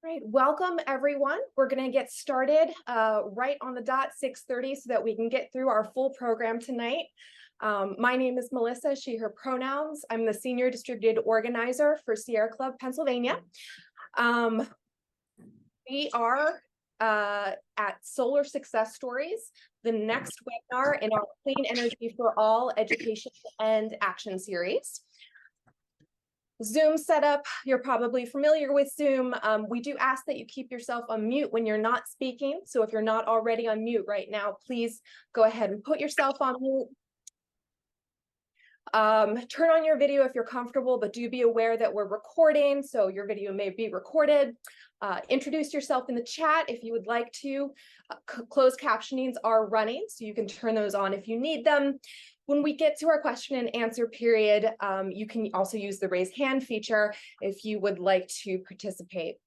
Right, welcome everyone. We're going to get started right on the dot 6:30 so that we can get through our full program tonight. My name is Melissa, she, her pronouns. I'm the senior distributed organizer for Sierra Club, Pennsylvania. We are at Solar Success Stories, the next webinar in our Clean Energy for All Education and Action series. Zoom setup, you're probably familiar with Zoom. We do ask that you keep yourself on mute when you're not speaking. So if you're not already on mute right now, please go ahead and put yourself on mute. Turn on your video if you're comfortable, but do be aware that we're recording, so your video may be recorded. Introduce yourself in the chat if you would like to. Closed captionings are running, so you can turn those on if you need them. When we get to our question and answer period, you can also use the raise hand feature if you would like to participate.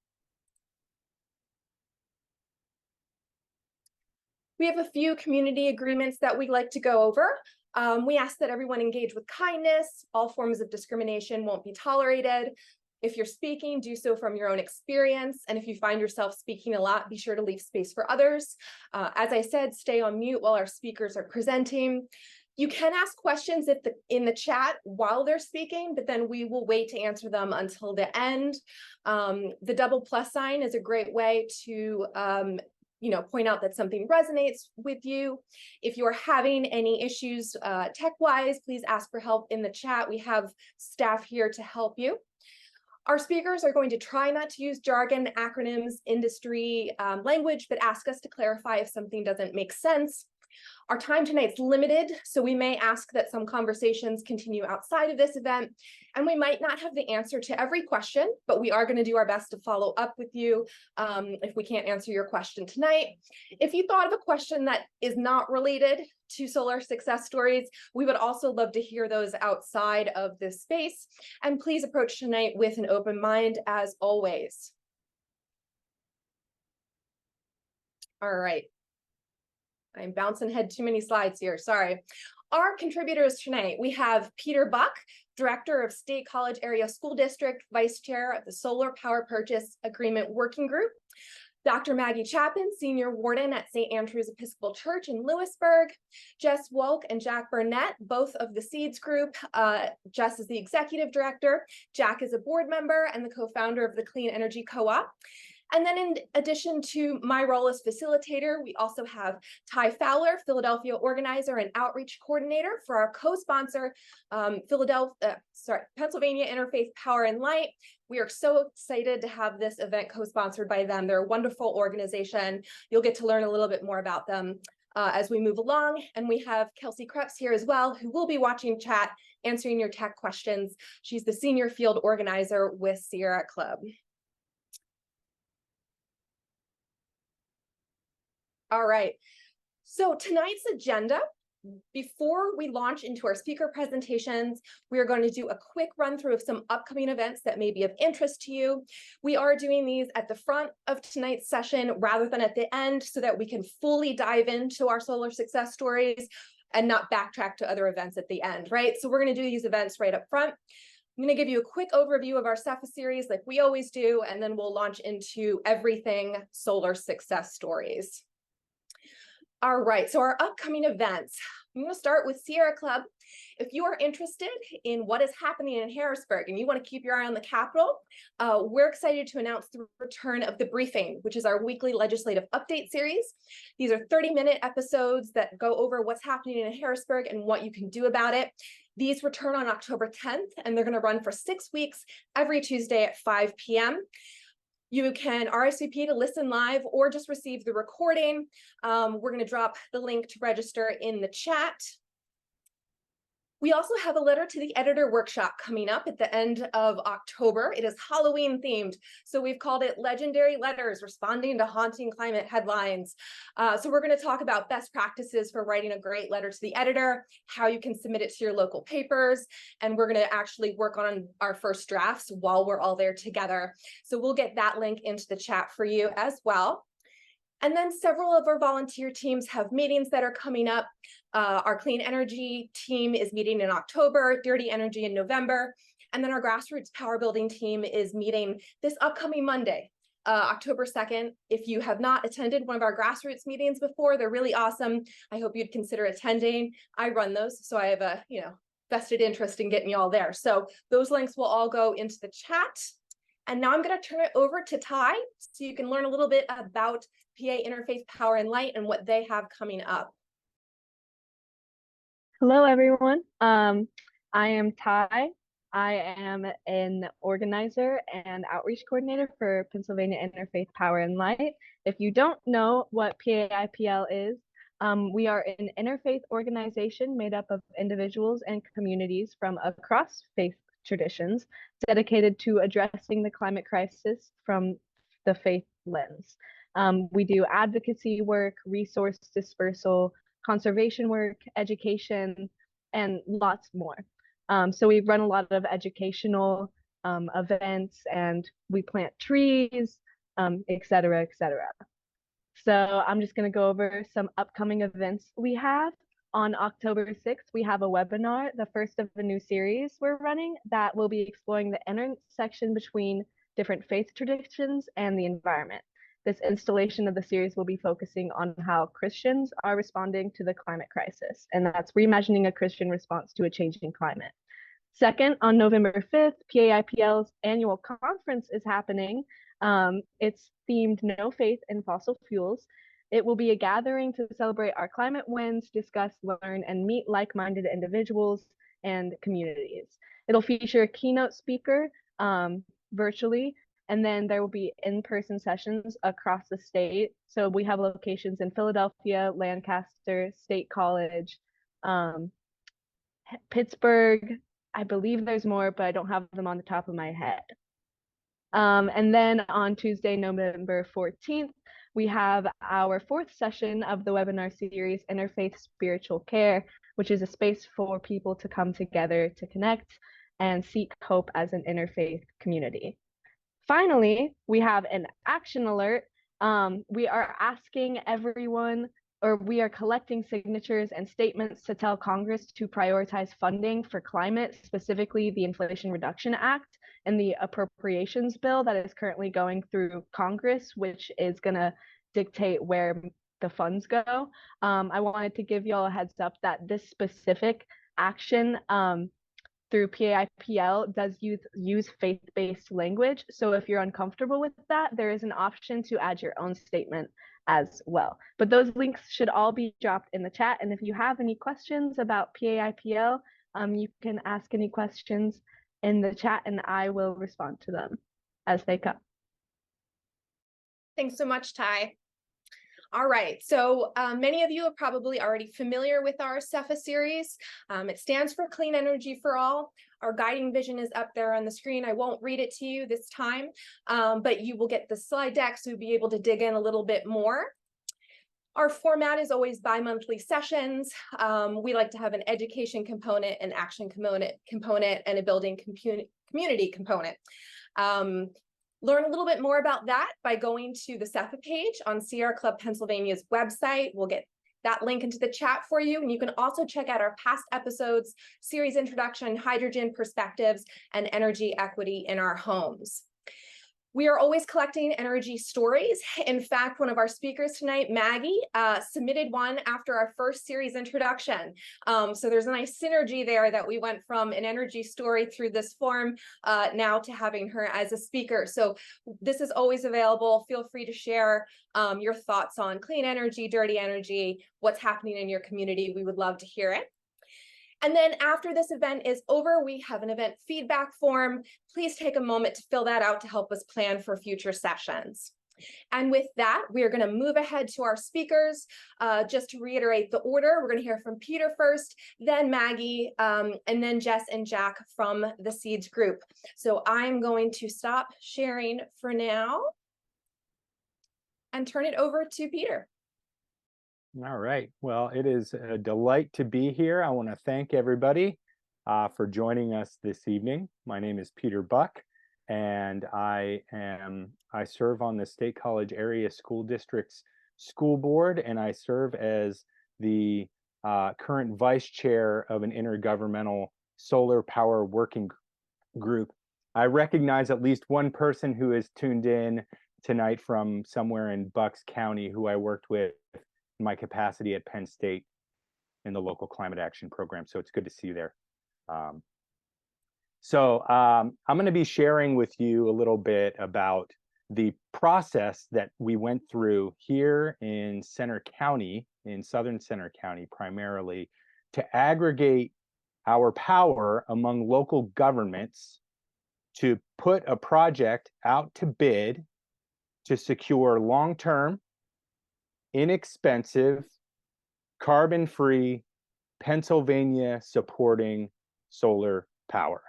We have a few community agreements that we'd like to go over. We ask that everyone engage with kindness. All forms of discrimination won't be tolerated. If you're speaking, do so from your own experience. And if you find yourself speaking a lot, be sure to leave space for others. As I said, stay on mute while our speakers are presenting. You can ask questions in the chat while they're speaking, but then we will wait to answer them until the end. The double plus sign is a great way to point out that something resonates with you. If you're having any issues tech-wise, please ask for help in the chat. We have staff here to help you. Our speakers are going to try not to use jargon, acronyms, industry language, but ask us to clarify if something doesn't make sense. Our time tonight's limited, so we may ask that some conversations continue outside of this event, and we might not have the answer to every question, but we are going to do our best to follow up with you if we can't answer your question tonight. If you thought of a question that is not related to Solar Success Stories, we would also love to hear those outside of this space, and please approach tonight with an open mind as always. All right. I'm bouncing ahead too many slides here, sorry. Our contributors tonight, we have Peter Buck, Director of State College Area School District, Vice Chair of the Solar Power Purchase Agreement Working Group, Dr. Maggie Chapin, Senior Warden at St. Andrew's Episcopal Church in Lewisburg, Jess Wolk and Jack Burnett, both of the SEEDS Group. Jess is the Executive Director, Jack is a board member and the co-founder of the Clean Energy Co-op. And then in addition to my role as facilitator, we also have Ty Fowler, Philadelphia organizer and outreach coordinator for our co-sponsor, Pennsylvania Interfaith Power and Light. We are so excited to have this event co-sponsored by them. They're a wonderful organization. You'll get to learn a little bit more about them as we move along. And we have Kelsey Krebs here as well, who will be watching chat, answering your tech questions. She's the senior field organizer with Sierra Club. All right, so tonight's agenda, before we launch into our speaker presentations, we are going to do a quick run through of some upcoming events that may be of interest to you. We are doing these at the front of tonight's session rather than at the end so that we can fully dive into our solar success stories and not backtrack to other events at the end, right? So we're going to do these events right up front. I'm going to give you a quick overview of our SEPA series like we always do, and then we'll launch into everything solar success stories. All right, so our upcoming events. I'm going to start with Sierra Club. If you are interested in what is happening in Harrisburg and you want to keep your eye on the Capitol, we're excited to announce the return of The Briefing, which is our weekly legislative update series. These are 30-minute episodes that go over what's happening in Harrisburg and what you can do about it. These return on October 10th, and they're going to run for 6 weeks every Tuesday at 5 p.m. You can RSVP to listen live or just receive the recording. We're going to drop the link to register in the chat. We also have a letter to the editor workshop coming up at the end of October. It is Halloween themed, so we've called it Legendary Letters Responding to Haunting Climate Headlines. So we're going to talk about best practices for writing a great letter to the editor, how you can submit it to your local papers, and we're going to actually work on our first drafts while we're all there together. So we'll get that link into the chat for you as well. And then several of our volunteer teams have meetings that are coming up. Our Clean Energy team is meeting in October, Dirty Energy in November, and then our Grassroots Power Building team is meeting this upcoming Monday October 2nd. If you have not attended one of our grassroots meetings before, they're really awesome. I hope you'd consider attending. I run those, so I have a vested interest in getting you all there. So those links will all go into the chat. And now I'm going to turn it over to Ty so you can learn a little bit about PA Interfaith Power and Light and what they have coming up. Hello, everyone. I am Ty. I am an organizer and outreach coordinator for Pennsylvania Interfaith Power and Light. If you don't know what PAIPL is, we are an interfaith organization made up of individuals and communities from across faith traditions dedicated to addressing the climate crisis from the faith lens. We do advocacy work, resource dispersal, conservation work, education, and lots more. So we run a lot of educational events, and we plant trees, et cetera, et cetera. So I'm just going to go over some upcoming events we have. On October 6th, we have a webinar, the first of a new series we're running that will be exploring the intersection between different faith traditions and the environment. This installation of the series will be focusing on how Christians are responding to the climate crisis, and that's reimagining a Christian response to a changing climate. Second, on November 5th, PAIPL's annual conference is happening. It's themed No Faith in Fossil Fuels. It will be a gathering to celebrate our climate wins, discuss, learn, and meet like-minded individuals and communities. It'll feature a keynote speaker virtually, and then there will be in-person sessions across the state. So we have locations in Philadelphia, Lancaster, State College, Pittsburgh. I believe there's more, but I don't have them on the top of my head. And then on Tuesday, November 14th, we have our fourth session of the webinar series, Interfaith Spiritual Care, which is a space for people to come together to connect and seek hope as an interfaith community. Finally, we have an action alert. We are asking everyone, or we are collecting signatures and statements to tell Congress to prioritize funding for climate, specifically the Inflation Reduction Act and the appropriations bill that is currently going through Congress, which is going to dictate where the funds go. I wanted to give you all a heads up that this specific action through PAIPL does use faith-based language. So if you're uncomfortable with that, there is an option to add your own statement as well. But those links should all be dropped in the chat. And if you have any questions about PAIPL, you can ask any questions in the chat and I will respond to them as they come. Thanks so much, Ty. All right, so many of you are probably already familiar with our CEPHA series. It stands for Clean Energy for All. Our guiding vision is up there on the screen. I won't read it to you this time, but you will get the slide deck, so you'll be able to dig in a little bit more. Our format is always bi-monthly sessions. We like to have an education component, an action component, and a building community component. Learn a little bit more about that by going to the CEPHA page on Sierra Club Pennsylvania's website. We'll get that link into the chat for you. And you can also check out our past episodes, series introduction, hydrogen perspectives, and energy equity in our homes. We are always collecting energy stories. In fact, one of our speakers tonight, Maggie, submitted one after our first series introduction. So there's a nice synergy there that we went from an energy story through this form now to having her as a speaker. So this is always available. Feel free to share your thoughts on clean energy, dirty energy, what's happening in your community. We would love to hear it. And then after this event is over, we have an event feedback form. Please take a moment to fill that out to help us plan for future sessions. And with that, we are going to move ahead to our speakers. Just to reiterate the order, we're going to hear from Peter first, then Maggie, and then Jess and Jack from the Seeds group. So I'm going to stop sharing for now and turn it over to Peter. All right. Well, it is a delight to be here. I want to thank everybody for joining us this evening. My name is Peter Buck, and I serve on the State College Area School District's school board, and I serve as the current vice chair of an intergovernmental solar power working group. I recognize at least one person who is tuned in tonight from somewhere in Bucks County who I worked with in my capacity at Penn State in the local climate action program. So it's good to see you there. I'm going to be sharing with you a little bit about the process that we went through here in Center County, in Southern Center County primarily, to aggregate our power among local governments to put a project out to bid to secure long-term, inexpensive, carbon-free, Pennsylvania supporting solar power.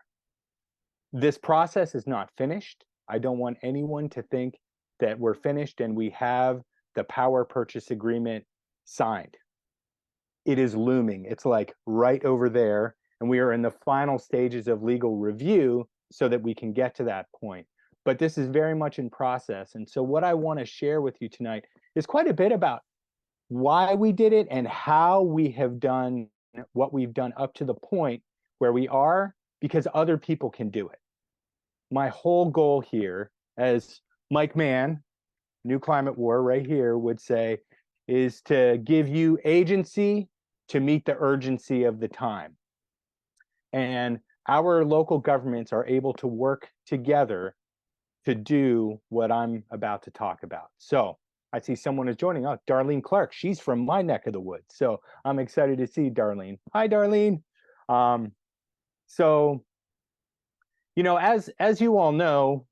This process is not finished. I don't want anyone to think that we're finished and we have the power purchase agreement signed. It is looming. It's like right over there, and we are in the final stages of legal review so that we can get to that point. But this is very much in process. And so what I want to share with you tonight is quite a bit about why we did it and how we have done what we've done up to the point where we are, because other people can do it. My whole goal here, as Mike Mann, New Climate War right here, would say, is to give you agency to meet the urgency of the time. And our local governments are able to work together to do what I'm about to talk about. So I see someone is joining us, Darlene Clark. She's from my neck of the woods. So I'm excited to see Darlene. Hi, Darlene. You know, as you all know,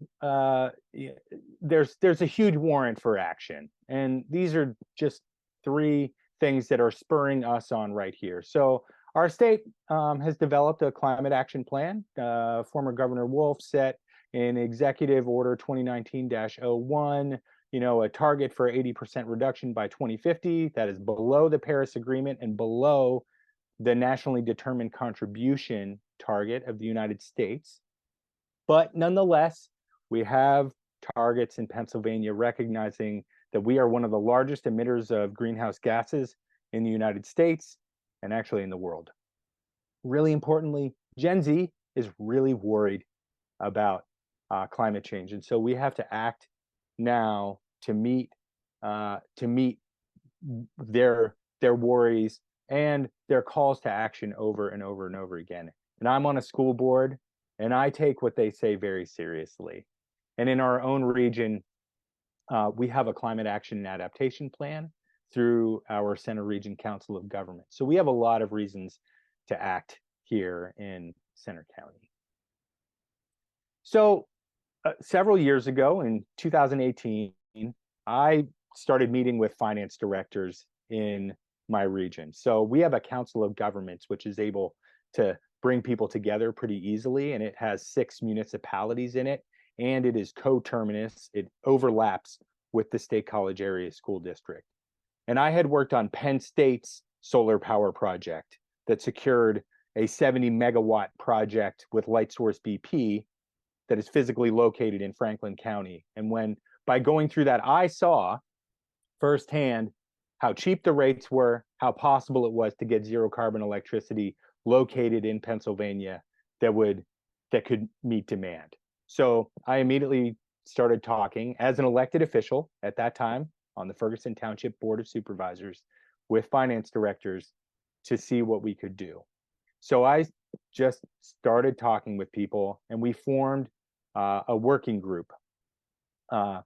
there's a huge warrant for action, and these are just three things that are spurring us on right here. So our state has developed a climate action plan. Former Governor Wolf set in Executive Order 2019-01, you know, a target for 80% reduction by 2050. That is below the Paris Agreement and below the nationally determined contribution target of the United States. But nonetheless, we have targets in Pennsylvania recognizing that we are one of the largest emitters of greenhouse gases in the United States and actually in the world. Really importantly, Gen Z is really worried about climate change. And so we have to act now to meet their worries and their calls to action over and over and over again. And I'm on a school board, and I take what they say very seriously. And in our own region, we have a climate action and adaptation plan through our Center Region Council of Government. So we have a lot of reasons to act here in Center County. So several years ago in 2018, I started meeting with finance directors in my region. So we have a council of governments, which is able to bring people together pretty easily, and it has 6 municipalities in it, and it is coterminous. It overlaps with the State College Area School District. And I had worked on Penn State's solar power project that secured a 70 megawatt project with Lightsource BP that is physically located in Franklin County. And by going through that, I saw firsthand how cheap the rates were, how possible it was to get zero carbon electricity located in Pennsylvania that could meet demand. So I immediately started talking as an elected official at that time on the Ferguson Township Board of Supervisors with finance directors to see what we could do. So I just started talking with people, and we formed a working group. And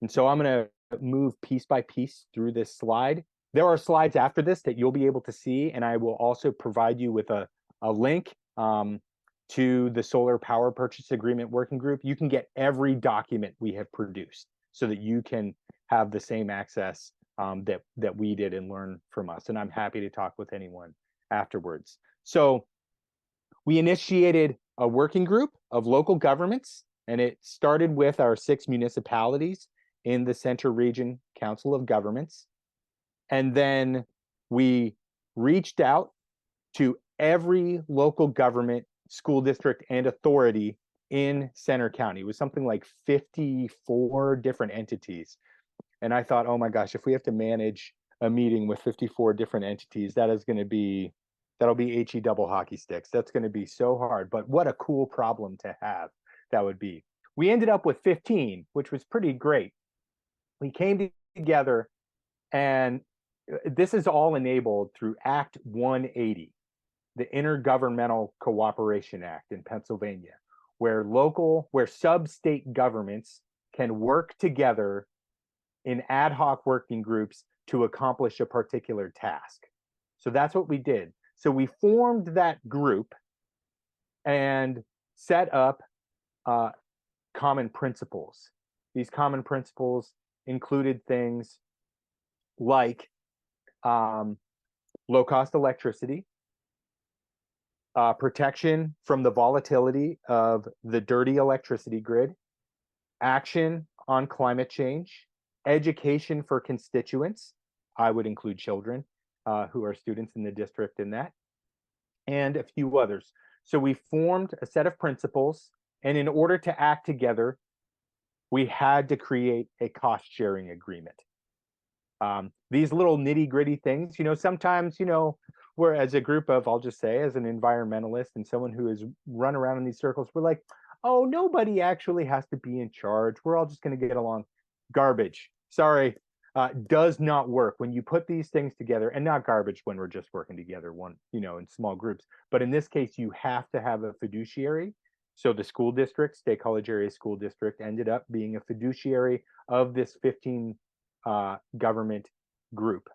so I'm going to move piece by piece through this slide. There are slides after this that you'll be able to see, and I will also provide you with a link to the Solar Power Purchase Agreement Working Group. You can get every document we have produced so that you can have the same access that we did and learn from us. And I'm happy to talk with anyone afterwards. So we initiated a working group of local governments, and it started with our 6 municipalities in the Center Region Council of Governments. And then we reached out to every local government, school district, and authority in Center County. It was something like 54 different entities. And I thought, oh my gosh, if we have to manage a meeting with 54 different entities, that'll be HE double hockey sticks. That's going to be so hard. But what a cool problem to have that would be. We ended up with 15, which was pretty great. we came together, and this is all enabled through Act 180, the Intergovernmental Cooperation Act in Pennsylvania, where sub-state governments can work together in ad hoc working groups to accomplish a particular task. So that's what we did. So we formed that group and set up common principles. These common principles included things like low-cost electricity, protection from the volatility of the dirty electricity grid, action on climate change, education for constituents. I would include children who are students in the district in that, and a few others. So we formed a set of principles, and in order to act together, we had to create a cost-sharing agreement. These little nitty-gritty things, sometimes, we're, as a group of, I'll just say, as an environmentalist and someone who has run around in these circles, we're like, oh, nobody actually has to be in charge. We're all just going to get along. Garbage. Sorry, does not work when you put these things together, and not garbage when we're just working together in small groups. But in this case, you have to have a fiduciary. So the school district, State College Area School District, ended up being a fiduciary of this 15 government group.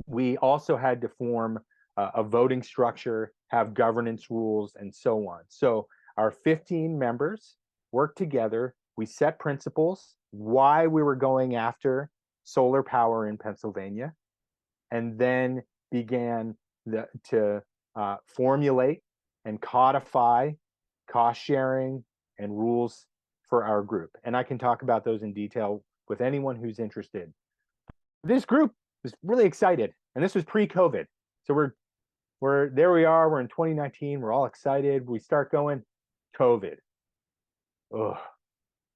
We also had to form a voting structure, have governance rules, and so on. So our 15 members worked together. We set principles, why we were going after solar power in Pennsylvania, and then began to formulate and codify cost sharing and rules for our group. And I can talk about those in detail with anyone who's interested. This group was really excited, and this was pre-COVID. So we're there. We are. We're in 2019. We're all excited. We start going, COVID. Ugh.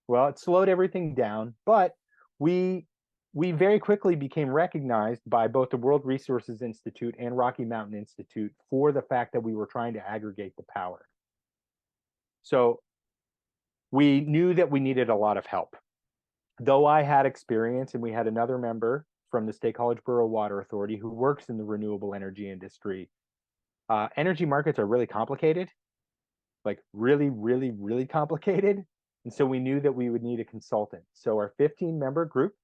Well, it slowed everything down, but we very quickly became recognized by both the World Resources Institute and Rocky Mountain Institute for the fact that we were trying to aggregate the power. So we knew that we needed a lot of help. Though I had experience, and we had another member from the State College Borough Water Authority who works in the renewable energy industry, energy markets are really complicated, like really, really, really complicated. And so we knew that we would need a consultant. So our 15-member group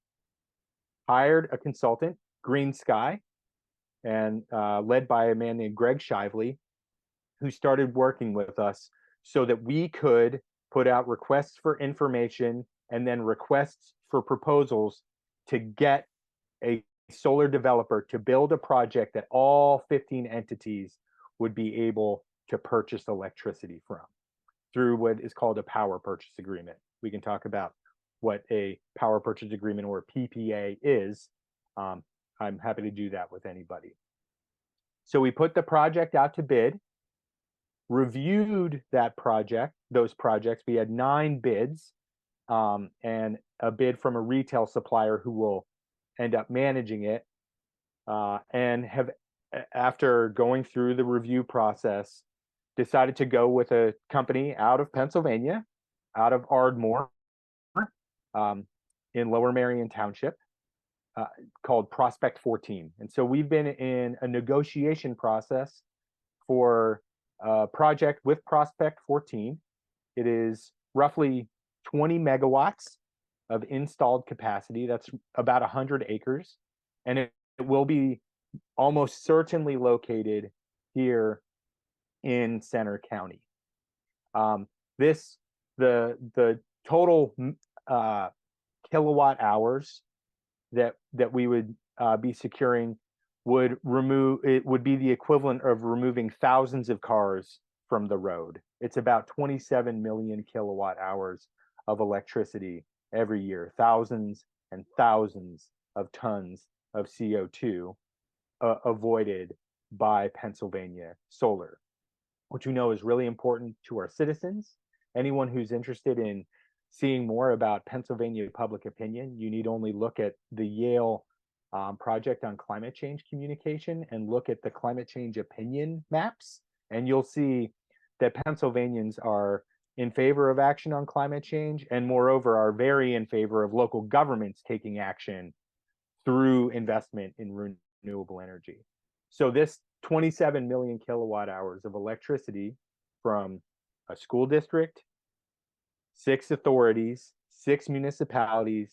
hired a consultant, Green Sky, and led by a man named Greg Shively, who started working with us so that we could put out requests for information and then requests for proposals to get a solar developer to build a project that all 15 entities would be able to purchase electricity from through what is called a power purchase agreement. We can talk about what a power purchase agreement, or PPA, is. I'm happy to do that with anybody. So we put the project out to bid, reviewed those projects. We had 9 bids, and a bid from a retail supplier who will end up managing it, and have, after going through the review process, decided to go with a company out of Pennsylvania, out of Ardmore, in Lower Merion Township, called Prospect 14. And so we've been in a negotiation process for a project with Prospect 14. It is roughly 20 megawatts of installed capacity. That's about 100 acres. And it will be almost certainly located here in Center County. The total kilowatt hours that we would be securing would be the equivalent of removing thousands of cars from the road. It's about 27 million kilowatt hours of electricity every year, thousands and thousands of tons of CO2 avoided by Pennsylvania solar, which we know is really important to our citizens. Anyone who's interested in seeing more about Pennsylvania public opinion, you need only look at the Yale project on climate change communication and look at the climate change opinion maps, and you'll see that Pennsylvanians are in favor of action on climate change, and moreover are very in favor of local governments taking action through investment in renewable energy. So this 27 million kilowatt hours of electricity from a school district, 6 authorities, 6 municipalities,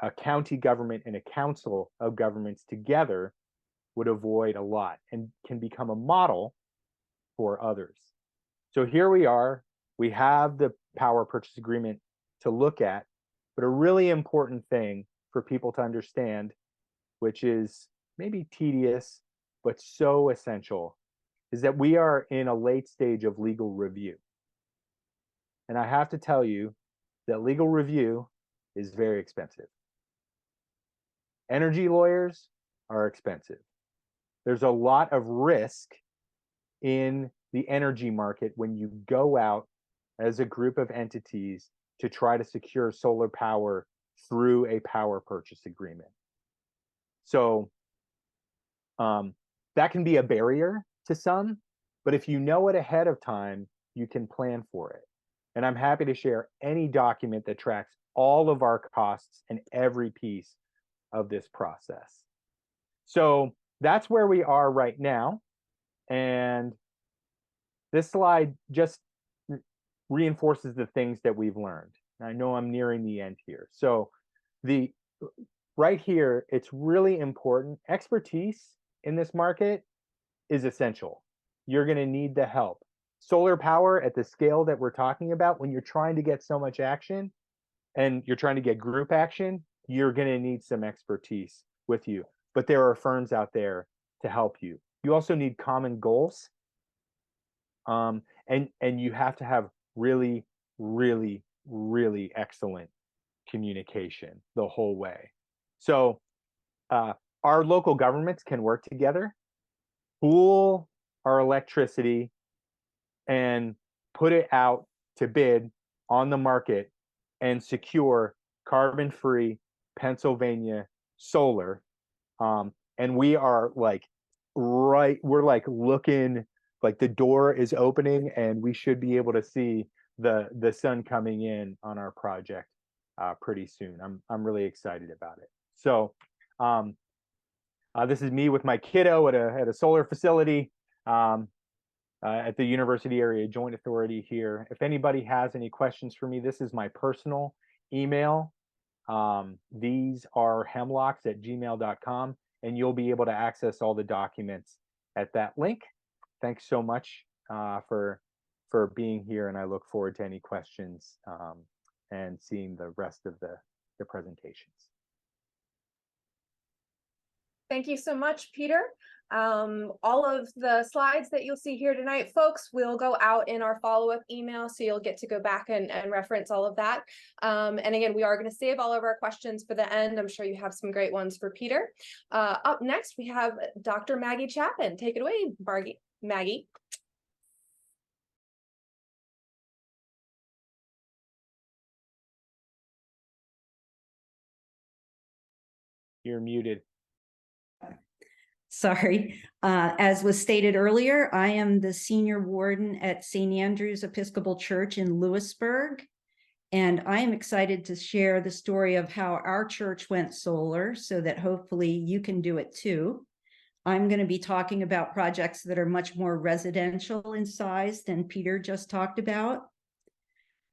a county government, and a council of governments together would avoid a lot and can become a model for others. So here we are, we have the power purchase agreement to look at, but a really important thing for people to understand, which is maybe tedious, but so essential, is that we are in a late stage of legal review. And I have to tell you that legal review is very expensive. Energy lawyers are expensive. There's a lot of risk in the energy market when you go out as a group of entities to try to secure solar power through a power purchase agreement. So that can be a barrier to some, but if you know it ahead of time, you can plan for it. And I'm happy to share any document that tracks all of our costs and every piece of this process. So that's where we are right now. And this slide just reinforces the things that we've learned. I know I'm nearing the end here. So right here, it's really important. Expertise in this market is essential. You're going to need the help. Solar power at the scale that we're talking about, when you're trying to get so much action and you're trying to get group action, you're going to need some expertise with you. But there are firms out there to help you. You also need common goals. And you have to have really, really, really excellent communication the whole way. So our local governments can work together, pool our electricity, and put it out to bid on the market and secure carbon-free Pennsylvania solar. And we are like we're like looking like the door is opening and we should be able to see the sun coming in on our project pretty soon. I'm really excited about it. So this is me with my kiddo at a solar facility at the University Area Joint Authority here. If anybody has any questions for me, this is my personal email. These are hemlocks@gmail.com, and you'll be able to access all the documents at that link. Thanks so much for being here, and I look forward to any questions and seeing the rest of the presentations. Thank you so much, Peter. All of the slides that you'll see here tonight, folks, will go out in our follow-up email, so you'll get to go back and reference all of that. And again, we are going to save all of our questions for the end. I'm sure you have some great ones for Peter. Up next, we have Dr. Maggie Chapin. Take it away, Maggie. You're muted. Sorry. As was stated earlier, I am the senior warden at St. Andrew's Episcopal Church in Lewisburg, and I am excited to share the story of how our church went solar so that hopefully you can do it too. I'm going to be talking about projects that are much more residential in size than Peter just talked about.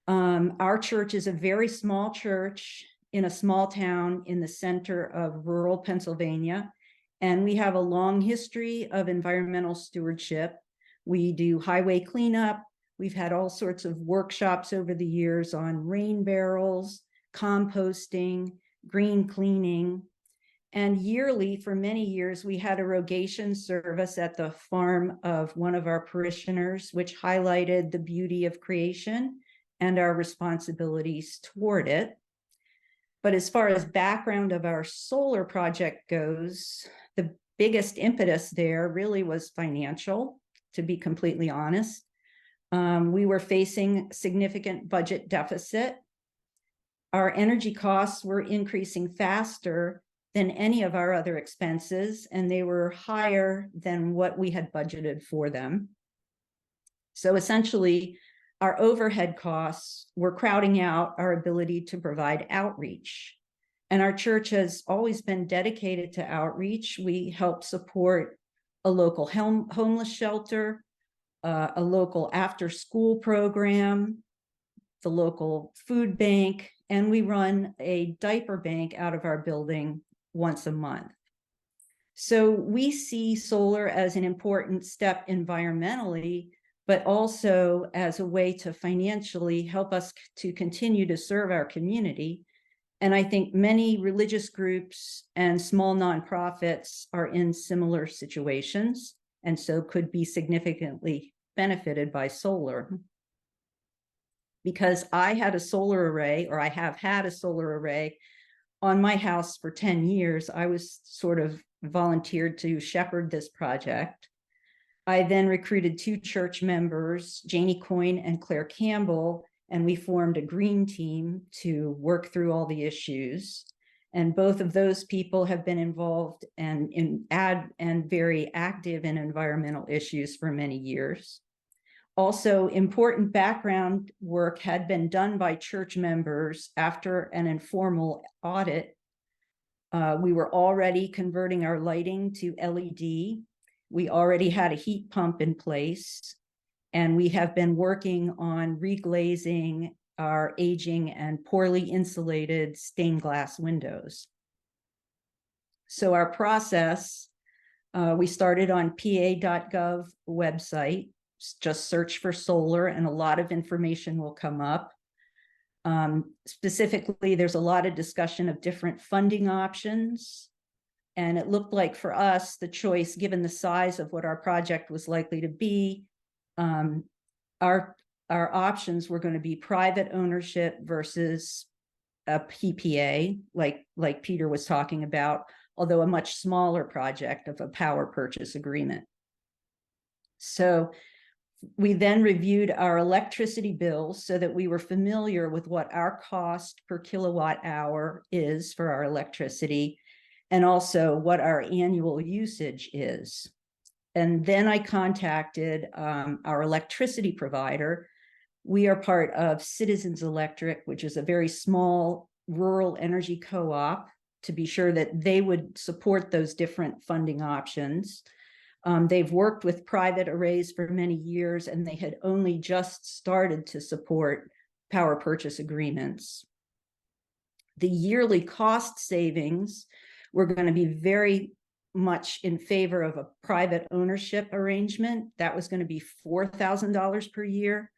Our church is a very small church in a small town in the center of rural Pennsylvania. And we have a long history of environmental stewardship. We do highway cleanup. We've had all sorts of workshops over the years on rain barrels, composting, green cleaning. And yearly, for many years, we had a rogation service at the farm of one of our parishioners, which highlighted the beauty of creation and our responsibilities toward it. But as far as background of our solar project goes, the biggest impetus there really was financial, to be completely honest. We were facing significant budget deficit. Our energy costs were increasing faster than any of our other expenses, and they were higher than what we had budgeted for them. So essentially, our overhead costs were crowding out our ability to provide outreach. And our church has always been dedicated to outreach. We help support a local homeless shelter, a local after-school program, the local food bank, and we run a diaper bank out of our building once a month. So we see solar as an important step environmentally, but also as a way to financially help us to continue to serve our community. And I think many religious groups and small nonprofits are in similar situations, and so could be significantly benefited by solar. Because I had a solar array, or I have had a solar array on my house for 10 years, I was sort of volunteered to shepherd this project. I then recruited 2 church members, Janie Coyne and Claire Campbell, and we formed a green team to work through all the issues. And both of those people have been involved and very active in environmental issues for many years. Also, important background work had been done by church members after an informal audit. We were already converting our lighting to LED. We already had a heat pump in place, and we have been working on reglazing our aging and poorly insulated stained glass windows. So our process, we started on pa.gov website. Just search for solar and a lot of information will come up. Specifically, there's a lot of discussion of different funding options. And it looked like for us, the choice, given the size of what our project was likely to be, our options were going to be private ownership versus a PPA, like Peter was talking about, although a much smaller project of a power purchase agreement. So we then reviewed our electricity bills so that we were familiar with what our cost per kilowatt hour is for our electricity, and also what our annual usage is. And then I contacted our electricity provider. We are part of Citizens Electric, which is a very small rural energy co-op, to be sure that they would support those different funding options. They've worked with private arrays for many years, and they had only just started to support power purchase agreements. The yearly cost savings were going to be very much in favor of a private ownership arrangement. That was going to be $4,000 per year.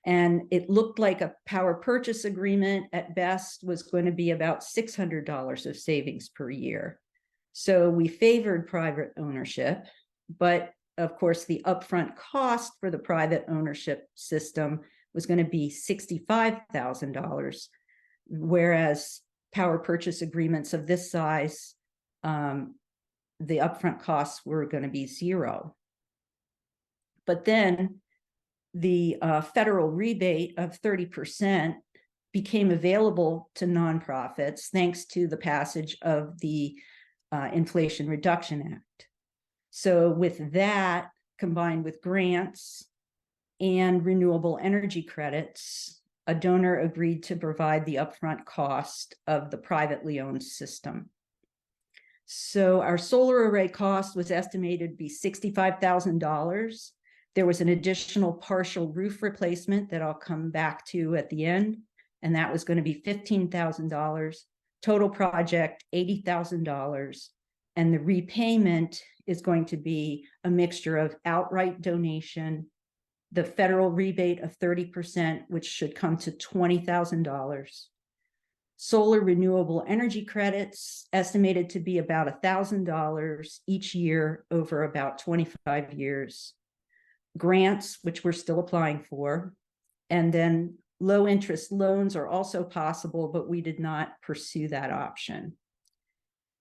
And it looked like a power purchase agreement at best was going to be about $600 of savings per year. So we favored private ownership, but of course the upfront cost for the private ownership system was going to be $65,000, whereas power purchase agreements of this size, the upfront costs were going to be $0. But then the federal rebate of 30% became available to nonprofits thanks to the passage of the Inflation Reduction Act. So with that, combined with grants and renewable energy credits, a donor agreed to provide the upfront cost of the privately owned system. So our solar array cost was estimated to be $65,000. There was an additional partial roof replacement that I'll come back to at the end, and that was going to be $15,000. Total project, $80,000. And the repayment is going to be a mixture of outright donation, the federal rebate of 30%, which should come to $20,000. Solar renewable energy credits estimated to be about $1,000 each year over about 25 years. Grants, which we're still applying for, and then low interest loans are also possible, but we did not pursue that option.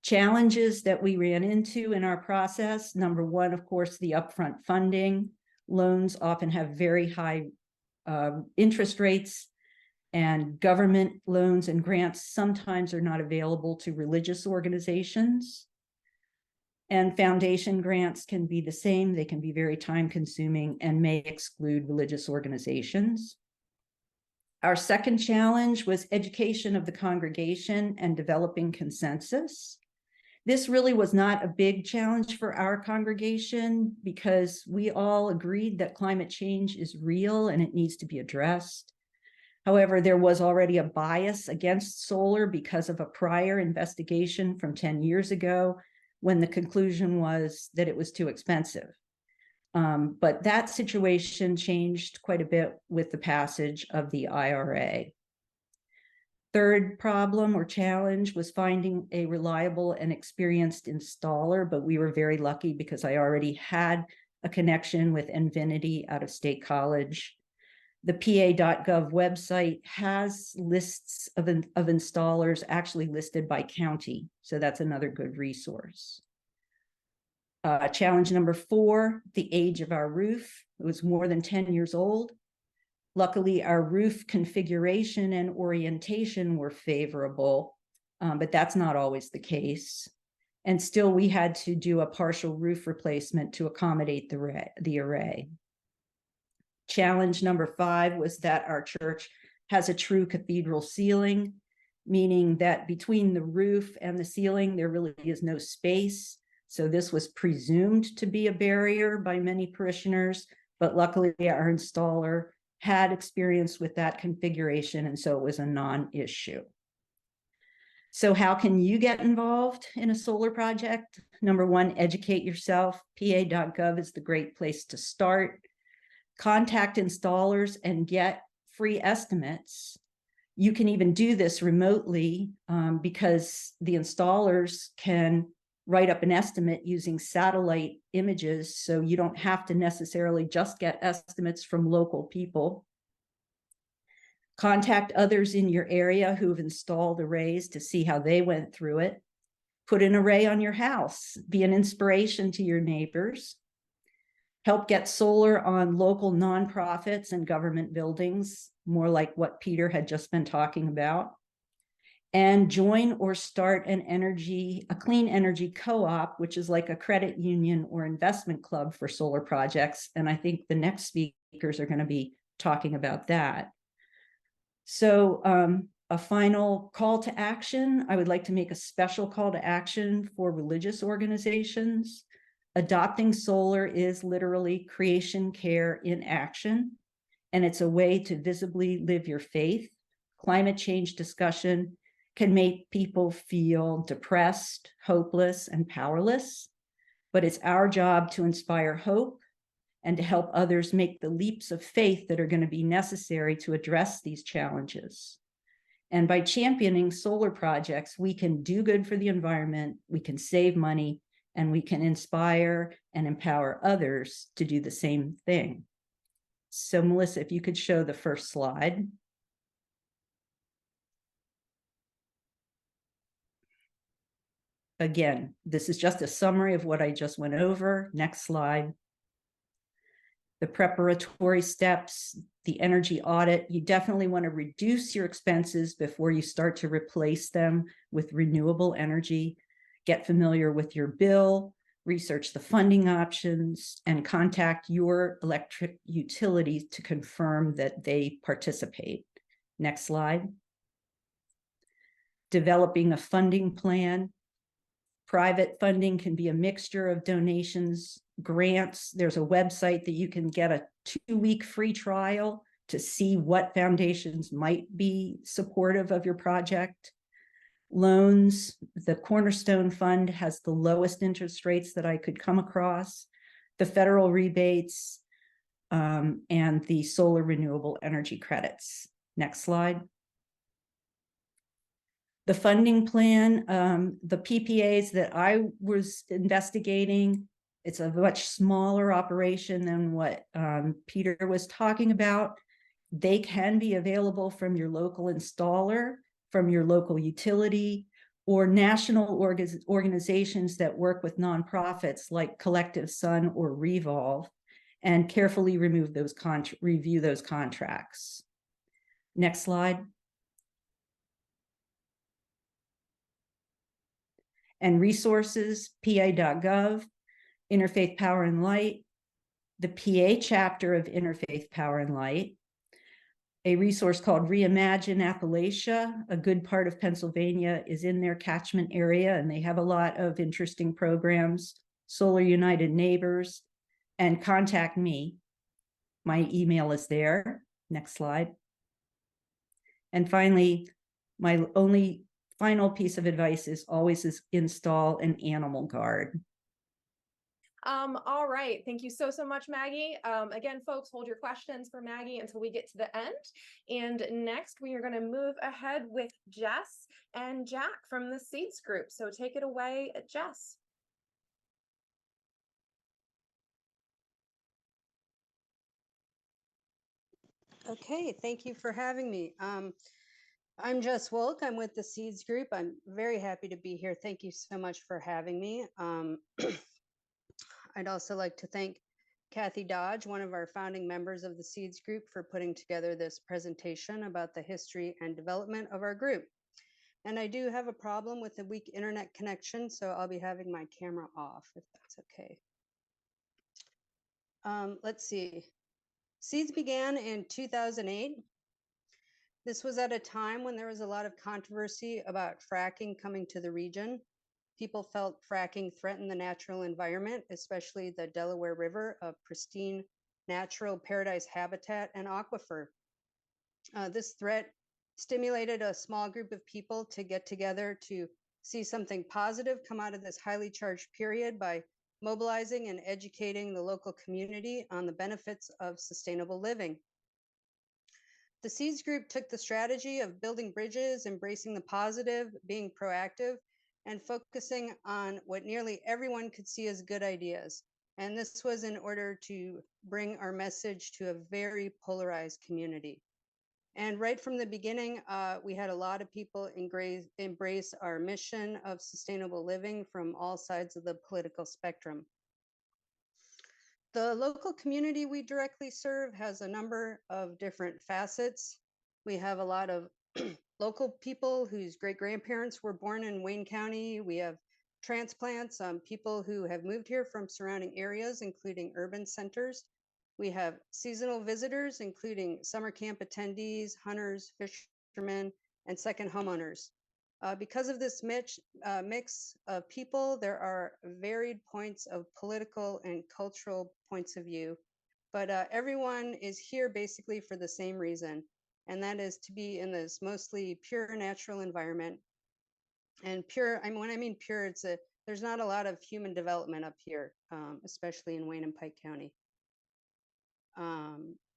Challenges that we ran into in our process: number one, of course, the upfront funding. Loans often have very high interest rates, and government loans and grants sometimes are not available to religious organizations. And foundation grants can be the same. They can be very time consuming and may exclude religious organizations. Our second challenge was education of the congregation and developing consensus. This really was not a big challenge for our congregation because we all agreed that climate change is real and it needs to be addressed. However, there was already a bias against solar because of a prior investigation from 10 years ago when the conclusion was that it was too expensive. But that situation changed quite a bit with the passage of the IRA. Third problem or challenge was finding a reliable and experienced installer, but we were very lucky because I already had a connection with Infinity out of State College. The PA.gov website has lists of installers actually listed by county, so that's another good resource. Challenge number 4, the age of our roof. It was more than 10 years old. Luckily, our roof configuration and orientation were favorable, but that's not always the case. And still, we had to do a partial roof replacement to accommodate the array. Challenge number 5 was that our church has a true cathedral ceiling, meaning that between the roof and the ceiling, there really is no space. So this was presumed to be a barrier by many parishioners, but luckily our installer had experience with that configuration, and so it was a non-issue. So how can you get involved in a solar project? Number 1, educate yourself. PA.gov is the great place to start. Contact installers and get free estimates. You can even do this remotely because the installers can write up an estimate using satellite images, so you don't have to necessarily just get estimates from local people. Contact others in your area who've installed arrays to see how they went through it. Put an array on your house. Be an inspiration to your neighbors. Help get solar on local nonprofits and government buildings, more like what Peter had just been talking about. And join or start a clean energy co-op, which is like a credit union or investment club for solar projects. And I think the next speakers are going to be talking about that. So a final call to action. I would like to make a special call to action for religious organizations. Adopting solar is literally creation care in action, and it's a way to visibly live your faith. Climate change discussion can make people feel depressed, hopeless, and powerless, but it's our job to inspire hope and to help others make the leaps of faith that are going to be necessary to address these challenges. And by championing solar projects, we can do good for the environment, we can save money, and we can inspire and empower others to do the same thing. So Melissa, if you could show the first slide. Again, this is just a summary of what I just went over. Next slide. The preparatory steps, the energy audit. You definitely want to reduce your expenses before you start to replace them with renewable energy. Get familiar with your bill, research the funding options, and contact your electric utility to confirm that they participate. Next slide. Developing a funding plan. Private funding can be a mixture of donations, grants. There's a website that you can get a 2-week free trial to see what foundations might be supportive of your project. Loans, the Cornerstone Fund has the lowest interest rates that I could come across, the federal rebates, and the solar renewable energy credits. Next slide. The funding plan, the PPAs that I was investigating, it's a much smaller operation than what Peter was talking about. They can be available from your local installer, from your local utility, or national organizations that work with nonprofits like Collective Sun or Revolve, and carefully review those contracts. Next slide. And resources, PA.gov, Interfaith Power and Light, the PA chapter of Interfaith Power and Light, a resource called Reimagine Appalachia. A good part of Pennsylvania is in their catchment area, and they have a lot of interesting programs. Solar United Neighbors, and contact me. My email is there. Next slide. And finally, my only final piece of advice is always install an animal guard. All right. Thank you so much, Maggie. Again, folks, hold your questions for Maggie until we get to the end. And next, we are going to move ahead with Jess and Jack from the Seeds group. So take it away, Jess. Okay, thank you for having me. I'm Jess Wolk. I'm with the Seeds group. I'm very happy to be here. Thank you so much for having me. I'd also like to thank Kathy Dodge, one of our founding members of the Seeds group, for putting together this presentation about the history and development of our group. And I do have a problem with a weak internet connection, so I'll be having my camera off, if that's okay. Let's see. Seeds began in 2008. This was at a time when there was a lot of controversy about fracking coming to the region. People felt fracking threatened the natural environment, especially the Delaware River, a pristine natural paradise habitat and aquifer. This threat stimulated a small group of people to get together to see something positive come out of this highly charged period by mobilizing and educating the local community on the benefits of sustainable living. The Seeds group took the strategy of building bridges, embracing the positive, being proactive, and focusing on what nearly everyone could see as good ideas. And this was in order to bring our message to a very polarized community. And right from the beginning, we had a lot of people embrace our mission of sustainable living from all sides of the political spectrum. The local community we directly serve has a number of different facets. We have a lot of local people whose great-grandparents were born in Wayne County. We have transplants, people who have moved here from surrounding areas, including urban centers. We have seasonal visitors, including summer camp attendees, hunters, fishermen, and second homeowners. Because of this mix of people, there are varied points of political and cultural points of view, but everyone is here basically for the same reason, and that is to be in this mostly pure natural environment. And pure, when I mean pure, there's not a lot of human development up here, especially in Wayne and Pike County.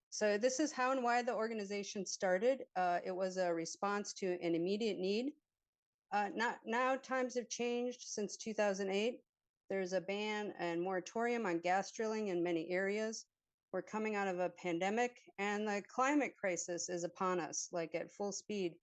So this is how and why the organization started. It was a response to an immediate need. Now times have changed since 2008. There's a ban and moratorium on gas drilling in many areas. We're coming out of a pandemic, and the climate crisis is upon us, like at full speed.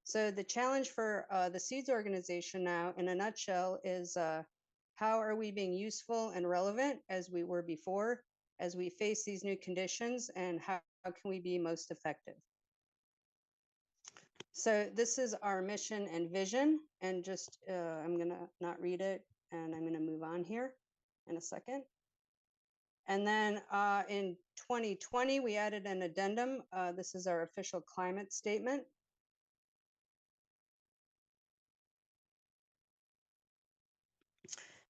So the challenge for the Seeds organization now, in a nutshell, is how are we being useful and relevant as we were before, as we face these new conditions, and how can we be most effective? So this is our mission and vision, and just I'm gonna not read it, and I'm gonna move on here in a second. And then in 2020, we added an addendum. This is our official climate statement.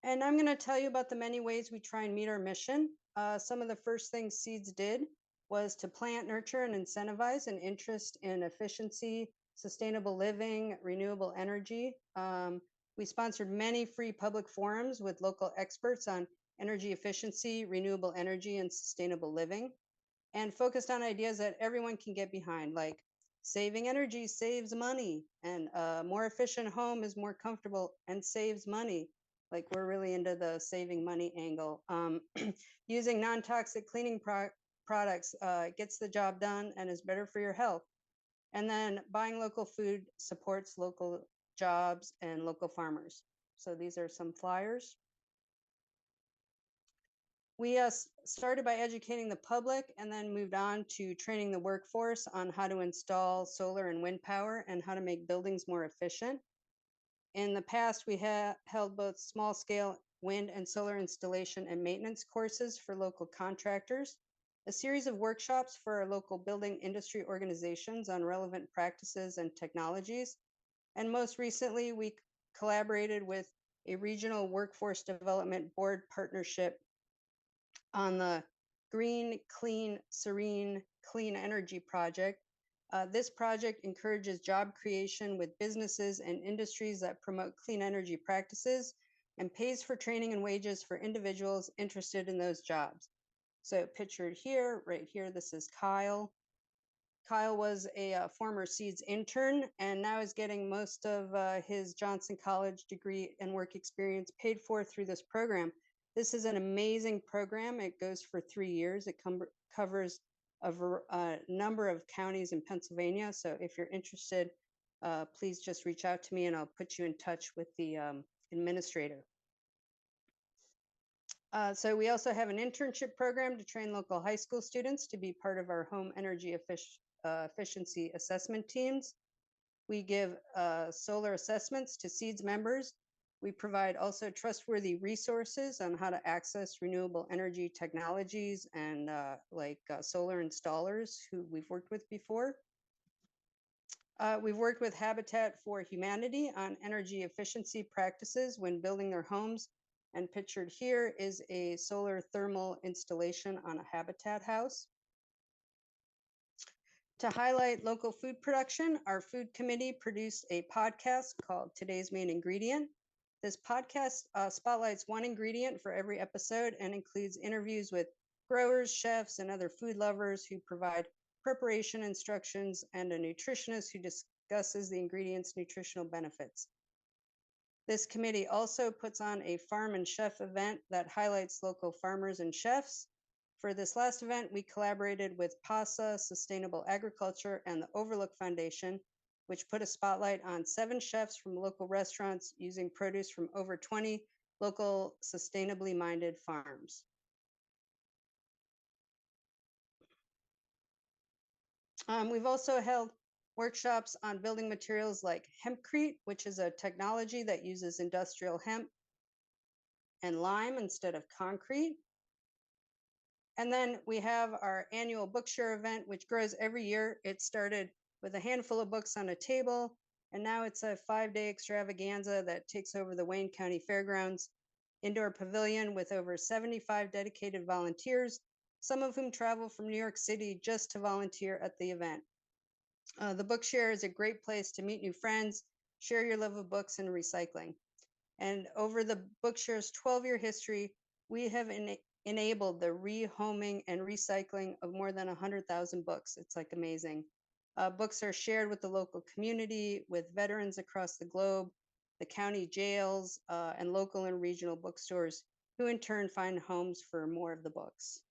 And I'm gonna tell you about the many ways we try and meet our mission. Some of the first things Seeds did was to plant, nurture, and incentivize an interest in efficiency, sustainable living, renewable energy. We sponsored many free public forums with local experts on energy efficiency, renewable energy, and sustainable living, and focused on ideas that everyone can get behind, like saving energy saves money, and a more efficient home is more comfortable and saves money. Like, we're really into the saving money angle. Using non-toxic cleaning products gets the job done and is better for your health. And then buying local food supports local jobs and local farmers. So these are some flyers. We started by educating the public and then moved on to training the workforce on how to install solar and wind power and how to make buildings more efficient. In the past, we have held both small scale wind and solar installation and maintenance courses for local contractors. a series of workshops for our local building industry organizations on relevant practices and technologies. And most recently, we collaborated with a regional workforce development board partnership on the Green, Clean, Serene, Clean Energy Project. This project encourages job creation with businesses and industries that promote clean energy practices and pays for training and wages for individuals interested in those jobs. So pictured here, right here, this is Kyle. Kyle was a former Seeds intern and now is getting most of his Johnson College degree and work experience paid for through this program. This is an amazing program. It goes for 3 years. It covers a number of counties in Pennsylvania. So if you're interested, please just reach out to me and I'll put you in touch with the administrator. So we also have an internship program to train local high school students to be part of our home energy efficiency assessment teams. We give solar assessments to Seeds members. We provide also trustworthy resources on how to access renewable energy technologies and solar installers who we've worked with before. We've worked with Habitat for Humanity on energy efficiency practices when building their homes. And pictured here is a solar thermal installation on a Habitat house. To highlight local food production, our food committee produced a podcast called Today's Main Ingredient. This podcast spotlights one ingredient for every episode and includes interviews with growers, chefs, and other food lovers who provide preparation instructions and a nutritionist who discusses the ingredient's nutritional benefits. This committee also puts on a farm and chef event that highlights local farmers and chefs. For this last event, we collaborated with PASA, Sustainable Agriculture, and the Overlook Foundation, which put a spotlight on 7 chefs from local restaurants using produce from over 20 local sustainably minded farms. We've also held workshops on building materials like hempcrete, which is a technology that uses industrial hemp and lime instead of concrete. And then we have our annual Bookshare event, which grows every year. It started with a handful of books on a table, and now it's a 5-day extravaganza that takes over the Wayne County Fairgrounds indoor pavilion with over 75 dedicated volunteers, some of whom travel from New York City just to volunteer at the event. The Bookshare is a great place to meet new friends, share your love of books and recycling. And over the Bookshare's 12-year history, we have enabled the rehoming and recycling of more than 100,000 books. It's like amazing. Books are shared with the local community, with veterans across the globe, the county jails, and local and regional bookstores, who in turn find homes for more of the books.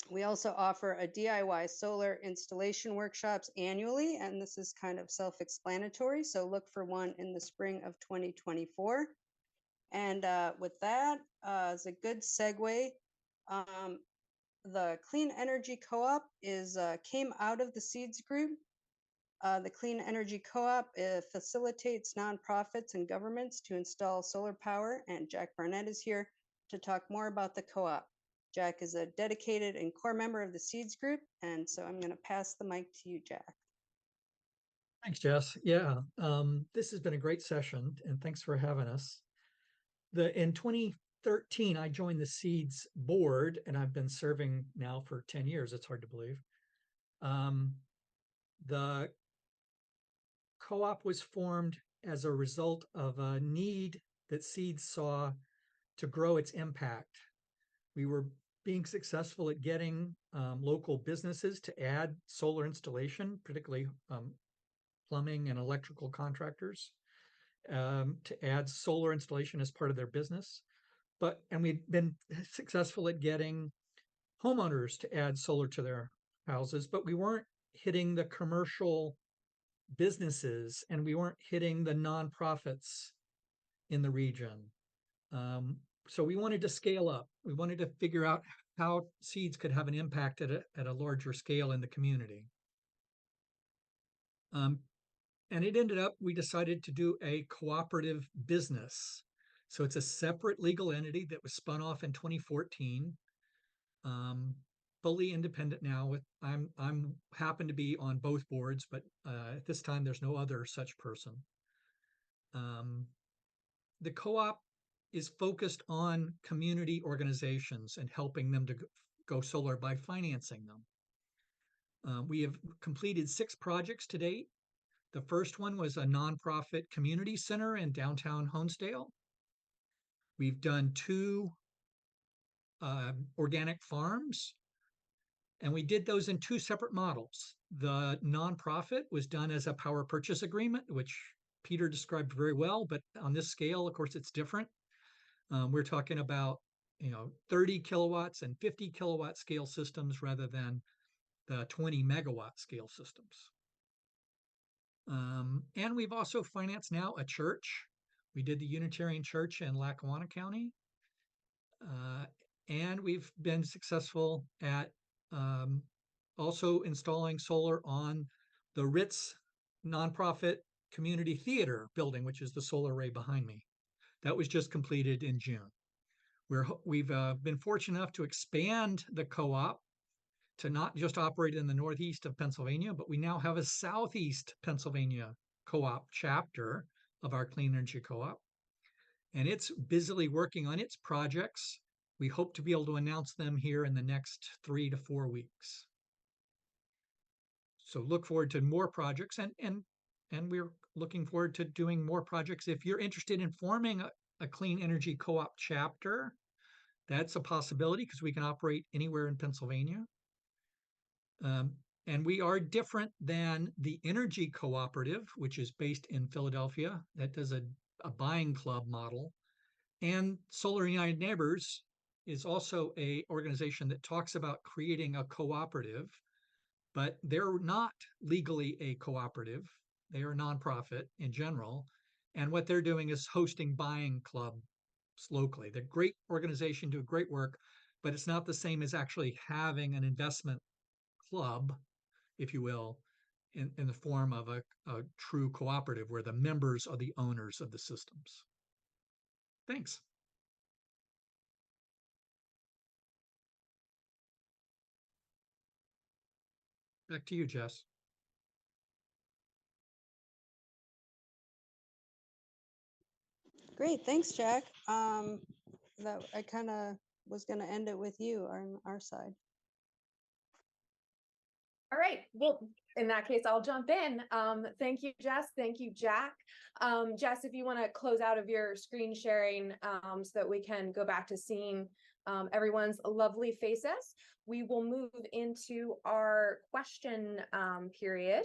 We also offer a DIY solar installation workshops annually, and this is kind of self-explanatory, so look for one in the spring of 2024. And with that, as a good segue, the Clean Energy Co-op came out of the Seeds group. The Clean Energy Co-op facilitates nonprofits and governments to install solar power, and Jack Barnett is here to talk more about the co-op. Jack is a dedicated and core member of the Seeds group, and so I'm going to pass the mic to you, Jack. Thanks, Jess. Yeah, this has been a great session, and thanks for having us. In 2013, I joined the Seeds board, and I've been serving now for 10 years. It's hard to believe. The co-op was formed as a result of a need that Seeds saw to grow its impact. We were being successful at getting local businesses to add solar installation, particularly plumbing and electrical contractors, to add solar installation as part of their business. And we've been successful at getting homeowners to add solar to their houses, but we weren't hitting the commercial businesses and we weren't hitting the nonprofits in the region. So we wanted to scale up. We wanted to figure out how Seeds could have an impact at a larger scale in the community. And it ended up, we decided to do a cooperative business. So it's a separate legal entity that was spun off in 2014. fully independent now. I'm happen to be on both boards, but at this time there's no other such person. The co-op is focused on community organizations and helping them to go solar by financing them. We have completed 6 projects to date. The first one was a nonprofit community center in downtown Honesdale. We've done 2 organic farms, and we did those in 2 separate models. The nonprofit was done as a power purchase agreement, which Peter described very well, but on this scale, of course, it's different. We're talking about 30 kilowatts and 50 kilowatt scale systems rather than the 20 megawatt scale systems. And we've also financed now a church. We did the Unitarian Church in Lackawanna County. And we've been successful at also installing solar on the Ritz nonprofit community theater building, which is the solar array behind me. That was just completed in June. We've been fortunate enough to expand the co-op to not just operate in the Northeast of Pennsylvania, but we now have a Southeast Pennsylvania co-op chapter of our Clean Energy Co-op. And it's busily working on its projects. We hope to be able to announce them here in the next 3 to 4 weeks. So look forward to more projects, and we're looking forward to doing more projects. If you're interested in forming a Clean Energy Co-op chapter, that's a possibility because we can operate anywhere in Pennsylvania. And we are different than the Energy Cooperative, which is based in Philadelphia, that does a buying club model. And Solar United Neighbors is also an organization that talks about creating a cooperative, but they're not legally a cooperative. They are a nonprofit in general. And what they're doing is hosting buying clubs locally. They're a great organization, do great work, but it's not the same as actually having an investment club, if you will, in the form of a true cooperative where the members are the owners of the systems. Thanks. Back to you, Jess. Great, thanks, Jack. That I kind of was going to end it with you on our side. All right. Well, in that case, I'll jump in. Thank you, Jess. Thank you, Jack. Jess, if you want to close out of your screen sharing so that we can go back to seeing everyone's lovely faces, we will move into our question period.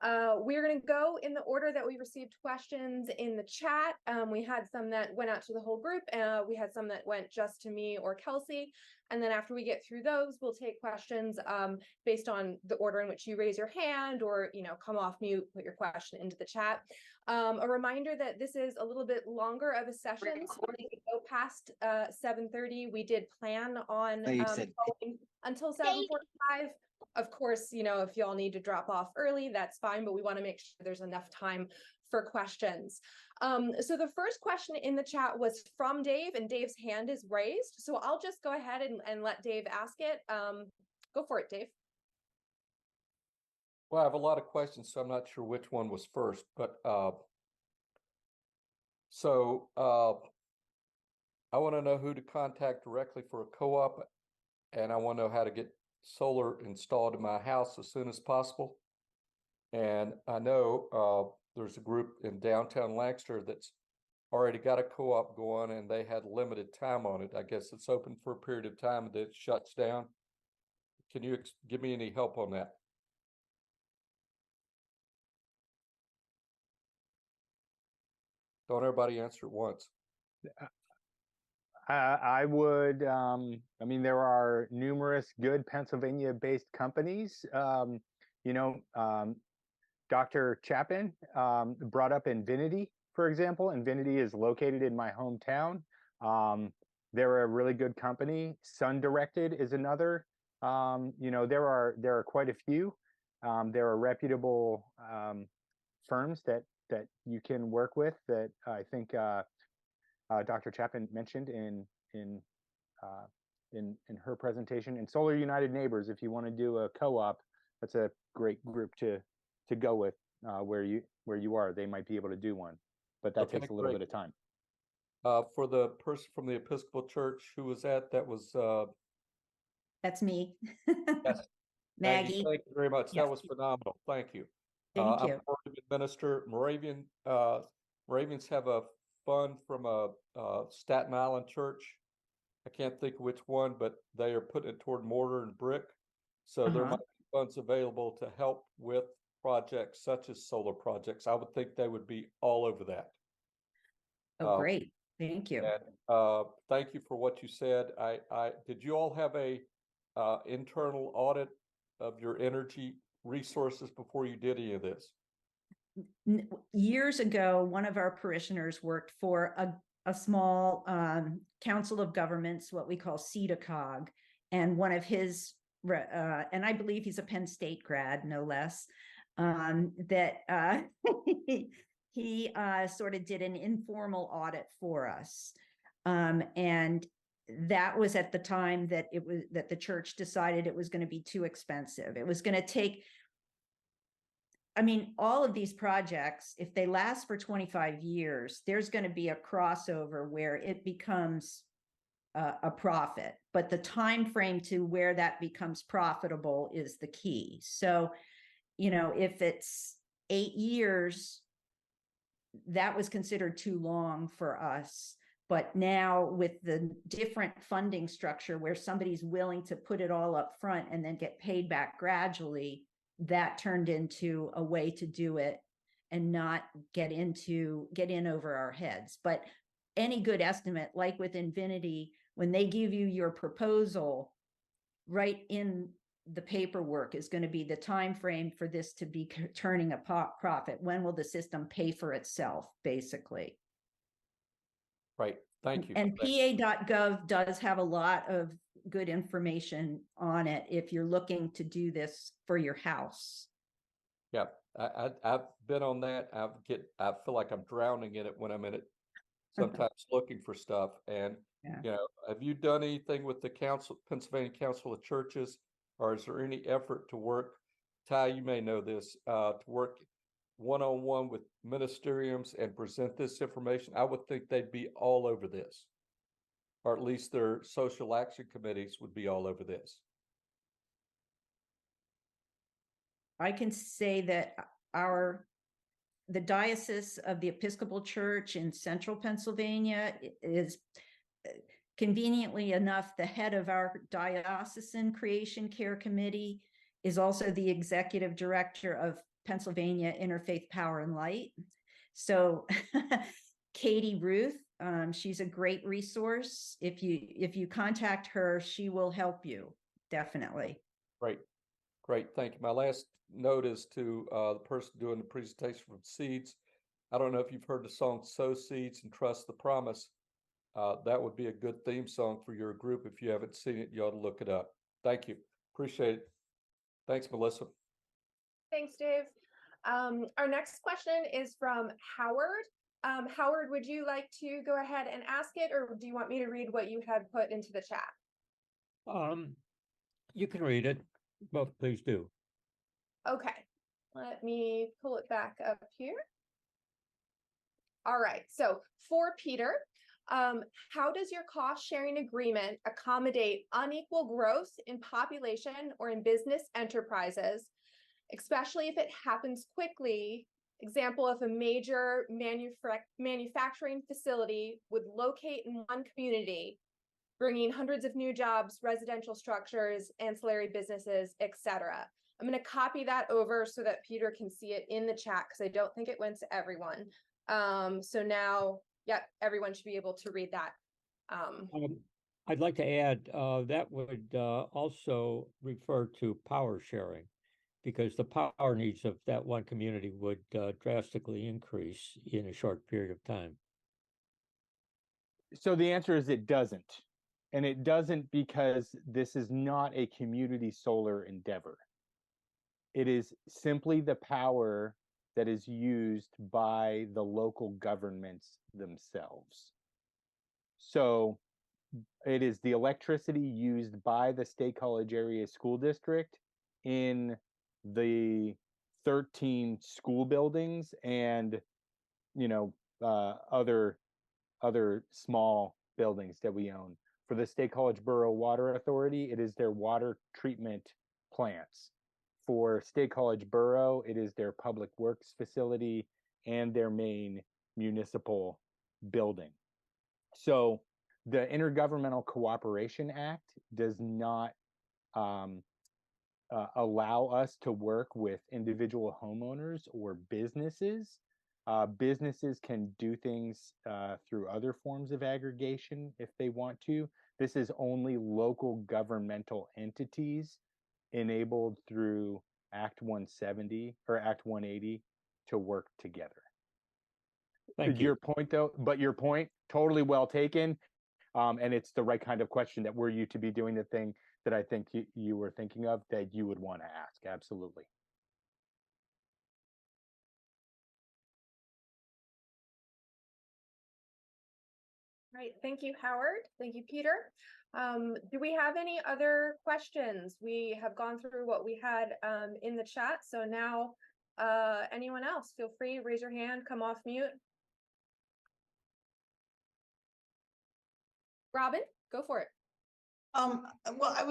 We're going to go in the order that we received questions in the chat. We had some that went out to the whole group. We had some that went just to me or Kelsey. And then after we get through those, we'll take questions based on the order in which you raise your hand or, come off mute, put your question into the chat. A reminder that this is a little bit longer of a session, so we can go past 7:30. We did plan on going until 7:45. Of course, if y'all need to drop off early, that's fine, but we want to make sure there's enough time for questions. So the first question in the chat was from Dave, and Dave's hand is raised. So I'll just go ahead and let Dave ask it. Go for it, Dave. Well, I have a lot of questions, so I'm not sure which one was first, but I want to know who to contact directly for a co-op, and I want to know how to get solar installed in my house as soon as possible. And I know there's a group in downtown Lancaster that's already got a co-op going, and they had limited time on it. I guess it's open for a period of time and then it shuts down. Can you give me any help on that? Don't everybody answer at once. I would, there are numerous good Pennsylvania-based companies. Dr. Chapin brought up Invinity, for example. Invinity is located in my hometown. They're a really good company. Sun Directed is another. There are quite a few. There are reputable firms that you can work with that I think Dr. Chapin mentioned in in her presentation. And Solar United Neighbors, if you want to do a co-op, that's a great group to go with where you are. They might be able to do one, but that Okay, takes a little great. bit of time. For the person from the Episcopal Church, who was that? That was That's me. yes, Maggie. Thank you very much. Yes. That was phenomenal. Thank you. Thank I'm you. a Moravian minister. Moravians have a fund from a Staten Island church. I can't think of which one, but they are putting it toward mortar and brick. So there might be funds available to help with projects such as solar projects. I would think they would be all over that. Oh, great. Thank you. And thank you for what you said. I did you all have a internal audit of your energy resources before you did any of this? Years ago, one of our parishioners worked for a small council of governments, what we call CEDACOG, and one of his, and I believe he's a Penn State grad, no less, that he sort of did an informal audit for us. And that was at the time that the church decided it was going to be too expensive. It was going to take, I mean, all of these projects, if they last for 25 years, there's going to be a crossover where it becomes a profit, but the time frame to where that becomes profitable is the key. So, you know, if it's 8 years, that was considered too long for us. But now with the different funding structure where somebody's willing to put it all up front and then get paid back gradually, that turned into a way to do it and not get in over our heads. But any good estimate, like with Infinity, when they give you your proposal, right in the paperwork is going to be the time frame for this to be turning a profit. When will the system pay for itself, basically? Right. Thank you. And pa.gov does have a lot of good information on it if you're looking to do this for your house. Yeah, I've been on that. I feel like I'm drowning in it when I'm in it, sometimes looking for stuff. And Yeah. you know, have you done anything with the Pennsylvania Council of Churches, or is there any effort to work? Ty, you may know this, to work one-on-one with ministeriums and present this information. I would think they'd be all over this, or at least their social action committees would be all over this. I can say that the Diocese of the Episcopal Church in Central Pennsylvania is conveniently enough the head of our Diocesan Creation Care Committee is also the executive director of Pennsylvania Interfaith Power and Light. So Katie Ruth, she's a great resource. If you contact her, she will help you, definitely. Great, thank you. My last note is to the person doing the presentation from Seeds. I don't know if you've heard the song Sow Seeds and Trust the Promise. That would be a good theme song for your group. If you haven't seen it, you ought to look it up. Thank you. Appreciate it. Thanks, Melissa. Thanks, Dave. Our next question is from Howard. Howard, would you like to go ahead and ask it, or do you want me to read what you had put into the chat? You can read it. Both, please do. Okay, let me pull it back up here. All right, so for Peter, how does your cost sharing agreement accommodate unequal growth in population or in business enterprises, especially if it happens quickly? Example, if a major manufacturing facility would locate in one community, bringing hundreds of new jobs, residential structures, ancillary businesses, etc. I'm going to copy that over so that Peter can see it in the chat because I don't think it went to everyone. So now, yeah, everyone should be able to read that. I'd like to add that would also refer to power sharing, because the power needs of that one community would drastically increase in a short period of time. So the answer is it doesn't. And it doesn't because this is not a community solar endeavor. It is simply the power that is used by the local governments themselves. So it is the electricity used by the State College Area School District in the 13 school buildings and, you know, other small buildings that we own. For the State College Borough Water Authority, it is their water treatment plants. For State College Borough, it is their public works facility and their main municipal building. So the Intergovernmental Cooperation Act does not allow us to work with individual homeowners or businesses. Businesses can do things through other forms of aggregation if they want to. This is only local governmental entities enabled through Act 170 or Act 180 to work together. Thank you. Your point, though, but your point, totally well taken. And it's the right kind of question that were you to be doing the thing that I think you were thinking of that you would want to ask. Absolutely. Right. Thank you, Howard. Thank you, Peter. Do we have any other questions? We have gone through what we had in the chat. So now anyone else, feel free, raise your hand, come off mute. Robin, go for it. Well, I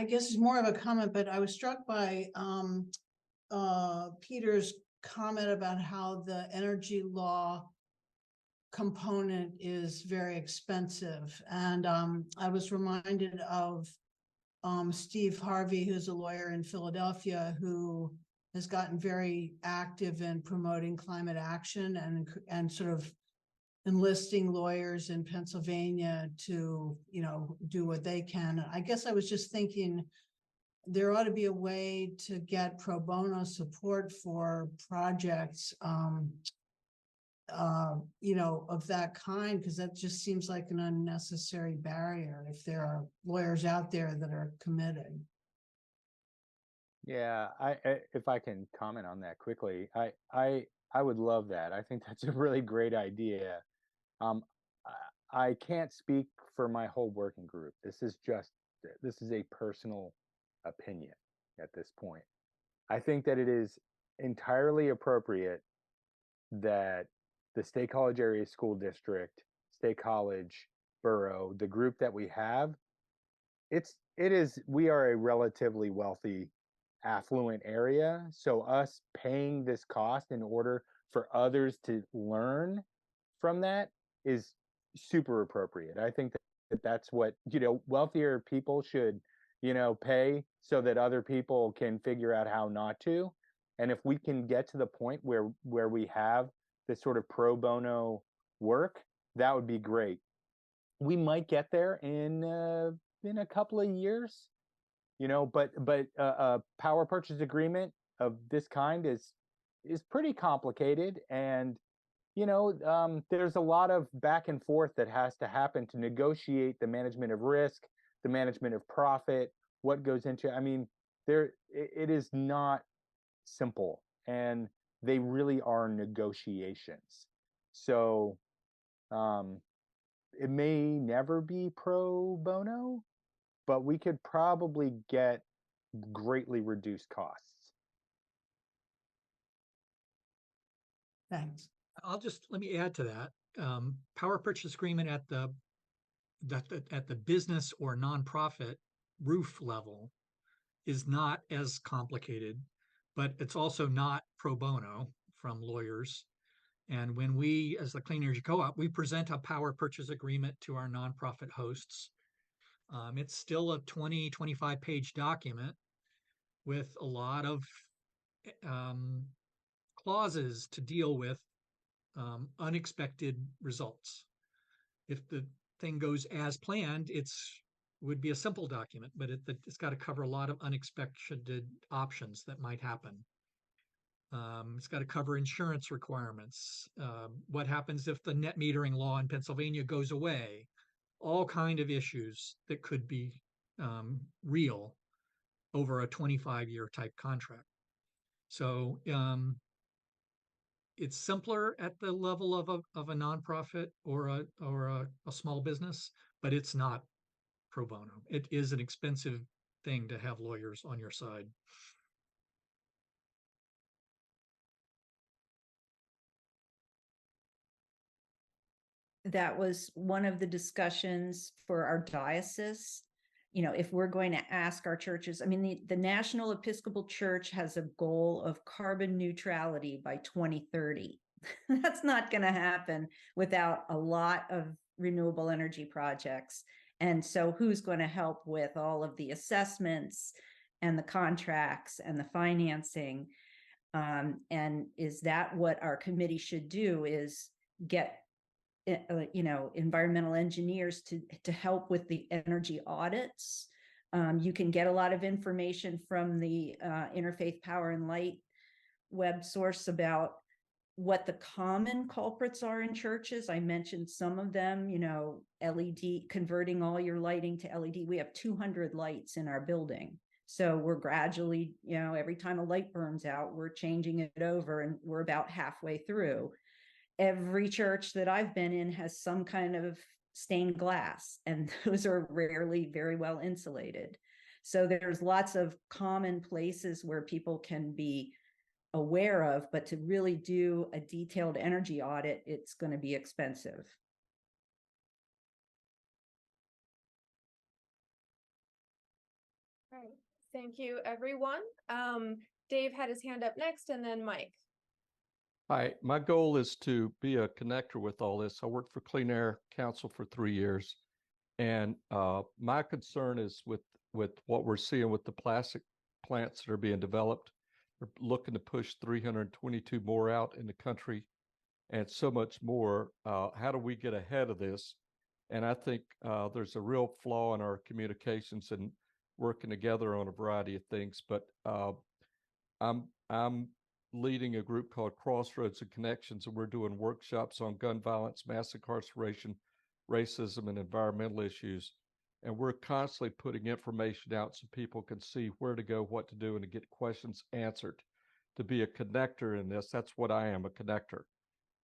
guess it's more of a comment, but I was struck by Peter's comment about how the energy law component is very expensive. And I was reminded of Steve Harvey, who's a lawyer in Philadelphia, who has gotten very active in promoting climate action and sort of enlisting lawyers in Pennsylvania to, do what they can. I guess I was just thinking there ought to be a way to get pro bono support for projects, of that kind, because that just seems like an unnecessary barrier if there are lawyers out there that are committed. Yeah, if I can comment on that quickly, I would love that. I think that's a really great idea. I can't speak for my whole working group. This is a personal opinion at this point. I think that it is entirely appropriate that the State College Area School District, State College, Borough, the group that we have, we are a relatively wealthy, affluent area. So us paying this cost in order for others to learn from that is super appropriate. I think that that's what, wealthier people should, pay so that other people can figure out how not to. And if we can get to the point where we have this sort of pro bono work, that would be great. We might get there in a couple of years, but a power purchase agreement of this kind is pretty complicated, and there's a lot of back and forth that has to happen to negotiate the management of risk, the management of profit, what goes into. I mean, it is not simple, and they really are negotiations. So it may never be pro bono, but we could probably get greatly reduced costs. Thanks. Let me add to that. Power purchase agreement at the business or nonprofit roof level is not as complicated, but it's also not pro bono from lawyers. And when we, as the Clean Energy Co-op, we present a power purchase agreement to our nonprofit hosts. It's still a 25 page document with a lot of clauses to deal with unexpected results. If the thing goes as planned, would be a simple document, but it's got to cover a lot of unexpected options that might happen. It's got to cover insurance requirements. What happens if the net metering law in Pennsylvania goes away? All kind of issues that could be real over a 25-year type contract. So it's simpler at the level of a nonprofit or a small business, but it's not pro bono. It is an expensive thing to have lawyers on your side. That was one of the discussions for our diocese. You know, if we're going to ask our churches, I mean, the National Episcopal Church has a goal of carbon neutrality by 2030. That's not going to happen without a lot of renewable energy projects. And so who's going to help with all of the assessments and the contracts and the financing? And is that what our committee should do, is get environmental engineers to help with the energy audits. You can get a lot of information from the Interfaith Power and Light web source about what the common culprits are in churches. I mentioned some of them, LED, converting all your lighting to LED. We have 200 lights in our building. So we're gradually, every time a light burns out, we're changing it over, and we're about halfway through. Every church that I've been in has some kind of stained glass, and those are rarely very well insulated. So there's lots of common places where people can be aware of, but to really do a detailed energy audit, it's going to be expensive. All right. Thank you, everyone. Dave had his hand up next, and then Mike. Hi, my goal is to be a connector with all this. I worked for Clean Air Council for 3 years, and my concern is with what we're seeing with the plastic plants that are being developed. We're looking to push 322 more out in the country, and so much more. How do we get ahead of this? And I think there's a real flaw in our communications and working together on a variety of things. But I'm leading a group called Crossroads and Connections, and we're doing workshops on gun violence, mass incarceration, racism, and environmental issues. And we're constantly putting information out so people can see where to go, what to do, and to get questions answered. To be a connector in this, that's what I am, a connector.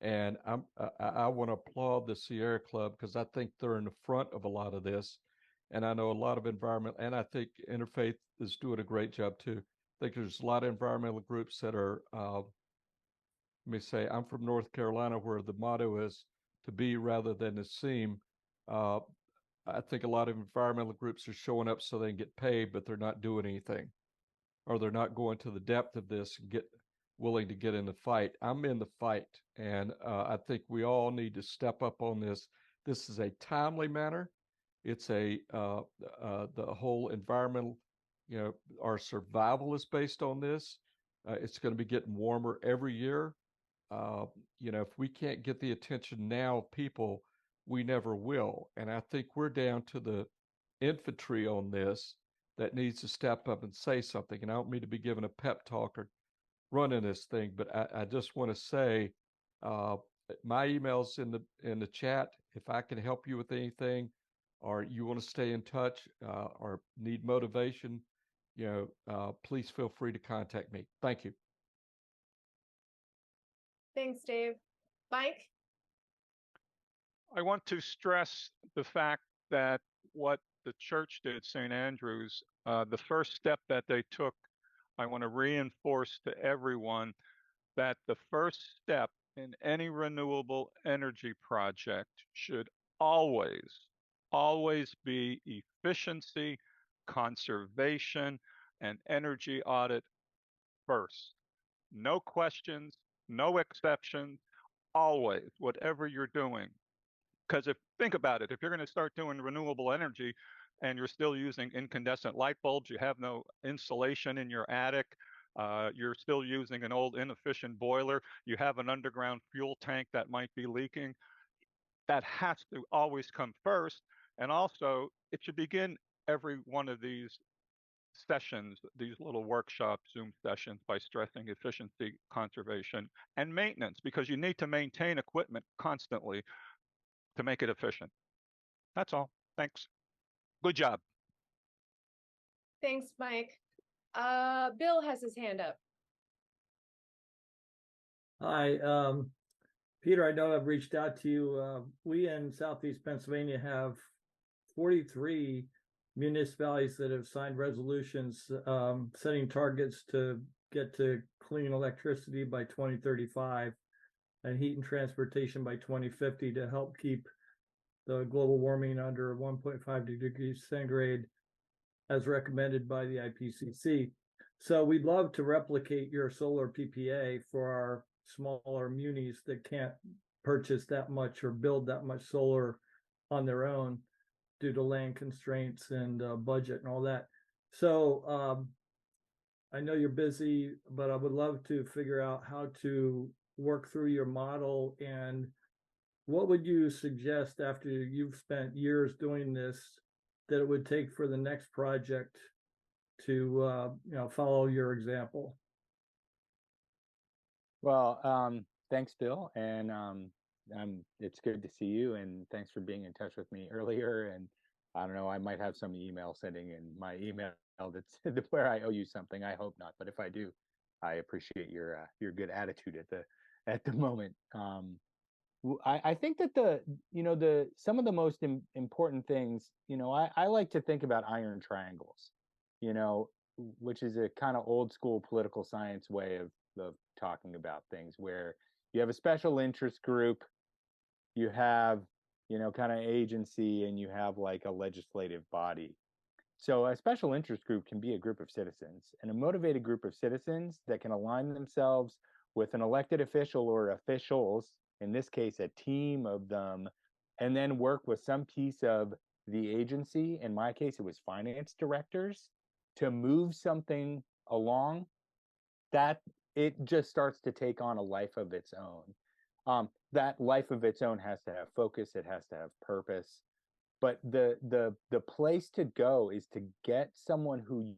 And I want to applaud the Sierra Club, because I think they're in the front of a lot of this. And I know a lot of environment, and I think Interfaith is doing a great job too. I think there's a lot of environmental groups that are, let me say, I'm from North Carolina, where the motto is to be rather than to seem. I think a lot of environmental groups are showing up so they can get paid, but they're not doing anything, or they're not going to the depth of this and willing to get in the fight. I'm in the fight, and I think we all need to step up on this. This is a timely matter. It's the whole environmental, our survival is based on this. It's going to be getting warmer every year. If we can't get the attention now of people, we never will. And I think we're down to the infantry on this that needs to step up and say something. And I don't mean to be giving a pep talk or running this thing, but I just want to say, my email's in the chat. If I can help you with anything, or you want to stay in touch, or need motivation, please feel free to contact me. Thank you. Thanks, Dave. Mike? I want to stress the fact that what the church did, St. Andrews, the first step that they took, I want to reinforce to everyone that the first step in any renewable energy project should always be efficiency, conservation, and energy audit first. No questions, no exceptions, always, whatever you're doing. Because think about it, if you're going to start doing renewable energy and you're still using incandescent light bulbs, you have no insulation in your attic, you're still using an old inefficient boiler, you have an underground fuel tank that might be leaking, that has to always come first. And also, it should begin every one of these sessions, these little workshop Zoom sessions, by stressing efficiency, conservation, and maintenance, because you need to maintain equipment constantly to make it efficient. That's all. Thanks. Good job. Thanks, Mike. Bill has his hand up. Hi, Peter, I know I've reached out to you. We in Southeast Pennsylvania have 43 municipalities that have signed resolutions setting targets to get to clean electricity by 2035 and heat and transportation by 2050 to help keep the global warming under 1.5 degrees centigrade as recommended by the IPCC. So we'd love to replicate your solar PPA for our smaller munis that can't purchase that much or build that much solar on their own due to land constraints and budget and all that. So I know you're busy, but I would love to figure out how to work through your model. And what would you suggest after you've spent years doing this that it would take for the next project to follow your example? Well, thanks, Bill, and it's good to see you, and thanks for being in touch with me earlier. And I don't know, I might have some email sending in my email that's where I owe you something. I hope not, but if I do, I appreciate your good attitude at the moment. I think that some of the most important things, I like to think about iron triangles, which is a kind of old school political science way of talking about things, where you have a special interest group, you have, kind of agency, and you have like a legislative body. So a special interest group can be a group of citizens, and a motivated group of citizens that can align themselves with an elected official or officials, in this case, a team of them, and then work with some piece of the agency. In my case, it was finance directors, to move something along, that it just starts to take on a life of its own. That life of its own has to have focus, it has to have purpose. But the place to go is to get someone who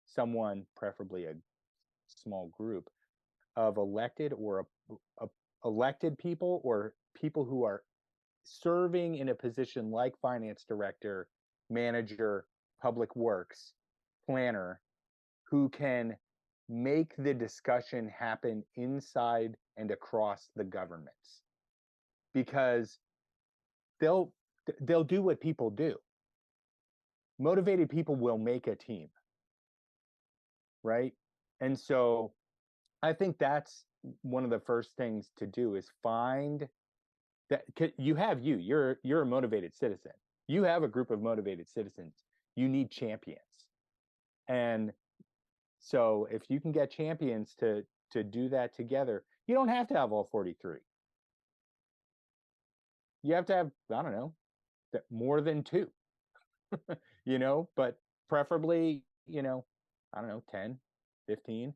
someone, preferably a small group of elected or elected people, or people who are serving in a position like finance director, manager, public works, planner, who can make the discussion happen inside and across the governments, because they'll do what people do. Motivated people will make a team, right? And so I think that's one of the first things to do, is find that you're a motivated citizen. You have a group of motivated citizens. You need champions. And so if you can get champions to do that together, you don't have to have all 43. You have to have, I don't know, more than 2, but preferably, I don't know, 10, 15.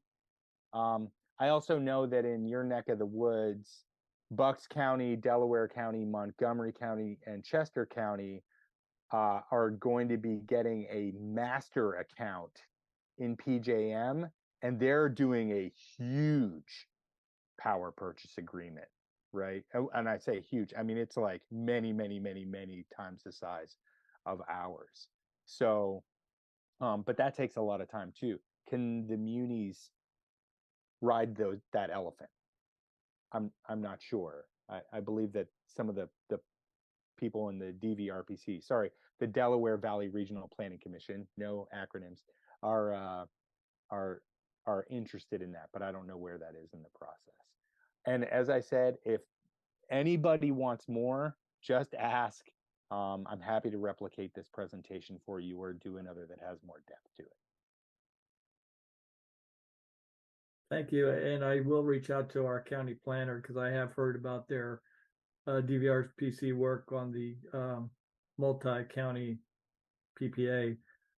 I also know that in your neck of the woods, Bucks County, Delaware County, Montgomery County, and Chester County are going to be getting a master account in PJM, and they're doing a huge power purchase agreement, right? And I say huge, I mean, it's like many, many, many, many times the size of ours. So, but that takes a lot of time too. Can the munis ride that elephant? I'm not sure. I believe that some of the people in the DVRPC, the Delaware Valley Regional Planning Commission, no acronyms, are interested in that, but I don't know where that is in the process. And as I said, if anybody wants more, just ask. I'm happy to replicate this presentation for you, or do another that has more depth to it. Thank you. And I will reach out to our county planner, because I have heard about their DVRPC work on the multi-county PPA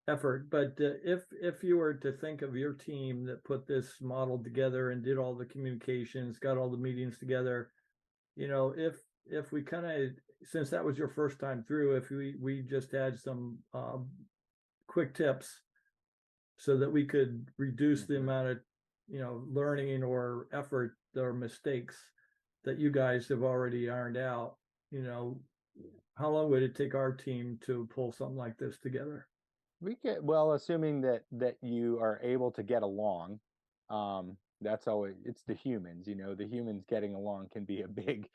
effort. But if you were to think of your team that put this model together and did all the communications, got all the meetings together, if we kind of, since that was your first time through, if we just had some quick tips so that we could reduce the amount of learning or effort or mistakes that you guys have already ironed out, how long would it take our team to pull something like this together? Assuming that you are able to get along, That's always, it's the humans, the humans getting along can be a big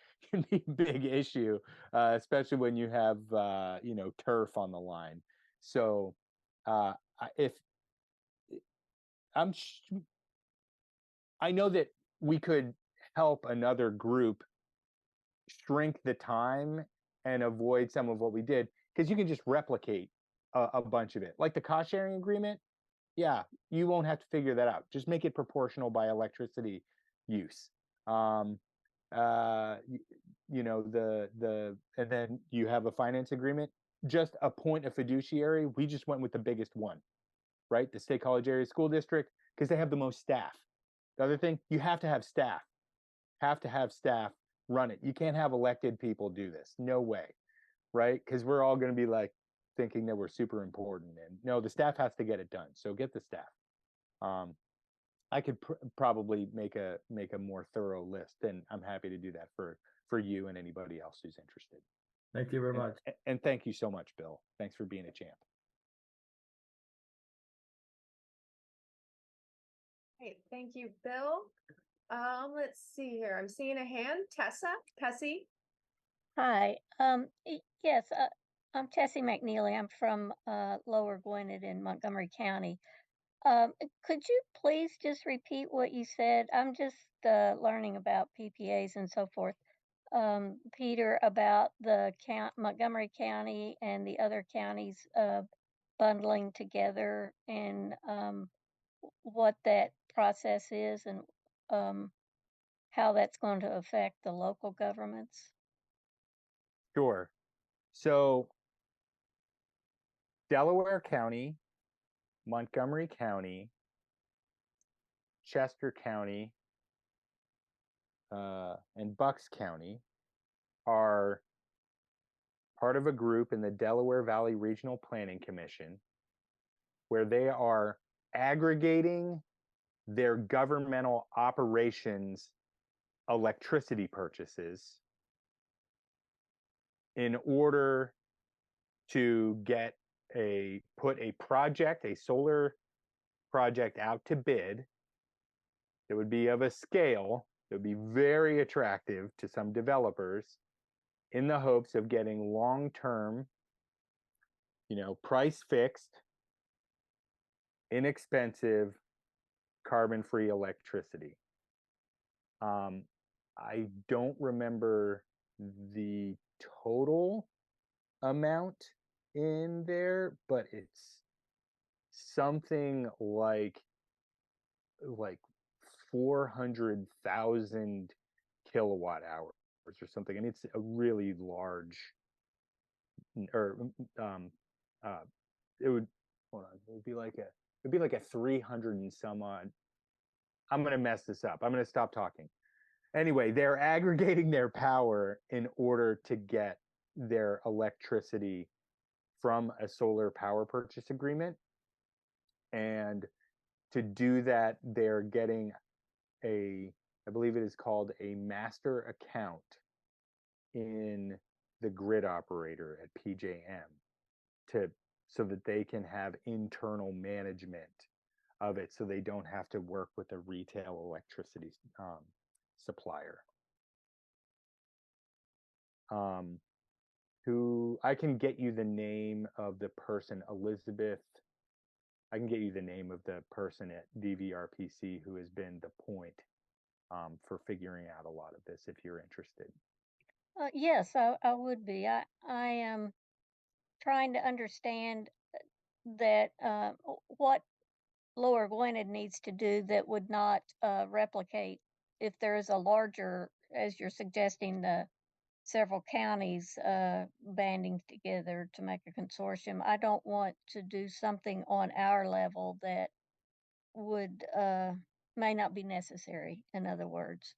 issue, especially when you have turf on the line. So if I know that we could help another group shrink the time and avoid some of what we did, because you can just replicate a bunch of it, like the cost sharing agreement. Yeah, you won't have to figure that out. Just make it proportional by electricity use. And then you have a finance agreement. Just appoint a fiduciary. We just went with the biggest one, right? The State College Area School District, because they have the most staff. The other thing, you have to have staff. Run it. You can't have elected people do this. No way, right? Because we're all going to be like thinking that we're super important, and no, the staff has to get it done. So get the staff. I could probably make a more thorough list, and I'm happy to do that for you and anybody else who's interested. Thank you very much. And thank you so much, Bill. Thanks for being a champ. Great, thank you, Bill. Let's see here. I'm seeing a hand. Tessie. Hi. Yes, I'm Tessie McNeely. I'm from Lower Gwinnett in Montgomery County. Could you please just repeat what you said? I'm just learning about PPAs and so forth. Peter, about the Montgomery County and the other counties bundling together, and what that process is, and how that's going to affect the local governments. Sure. So Delaware County, Montgomery County, Chester County, and Bucks County are part of a group in the Delaware Valley Regional Planning Commission, where they are aggregating their governmental operations electricity purchases in order to put a solar project out to bid that would be of a scale that would be very attractive to some developers, in the hopes of getting long-term, price fixed, inexpensive, carbon-free electricity. I don't remember the total amount in there, but it's something like 400,000 kilowatt hours or something, and it's a really large. Or it would, hold on, it would be like a 300 and some odd. I'm gonna mess this up. I'm gonna stop talking. Anyway, they're aggregating their power in order to get their electricity from a solar power purchase agreement. And to do that, they're getting I believe it is called a master account in the grid operator at PJM, so that they can have internal management of it, so they don't have to work with a retail electricity supplier. Who I can get you the name of the person, Elizabeth. I can get you the name of the person at DVRPC who has been the point for figuring out a lot of this, if you're interested. Yes, I would be. I am trying to understand that what Lower Gwinnett needs to do that would not replicate if there is a larger, as you're suggesting, the several counties banding together to make a consortium. I don't want to do something on our level that would may not be necessary, in other words,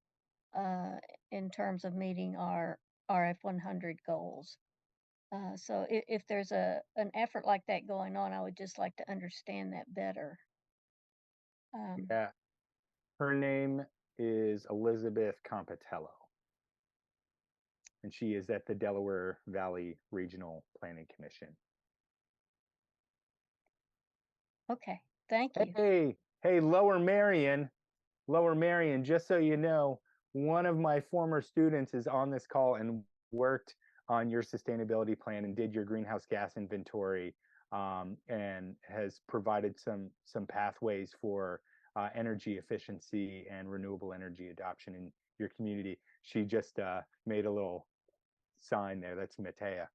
in terms of meeting our RF 100 goals. So if there's an effort like that going on, I would just like to understand that better. Yeah, her name is Elizabeth Compitello, and she is at the Delaware Valley Regional Planning Commission. Okay, thank you. Hey, Lower Marion, Lower Marion, just so you know, one of my former students is on this call and worked on your sustainability plan and did your greenhouse gas inventory, and has provided some pathways for energy efficiency and renewable energy adoption in your community. She just made a little sign there. That's Matea.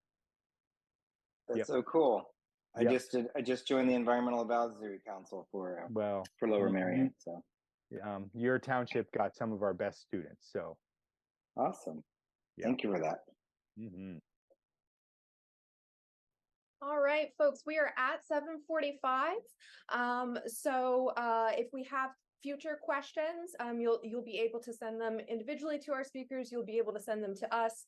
That's Yep. so cool. Yep. I just joined the Environmental Advisory Council for Lower Marion. So your township got some of our best students. So awesome. Yep. Thank you for that. Mm-hmm. All right, folks, we are at 7:45. So if we have future questions, you'll be able to send them individually to our speakers. You'll be able to send them to us.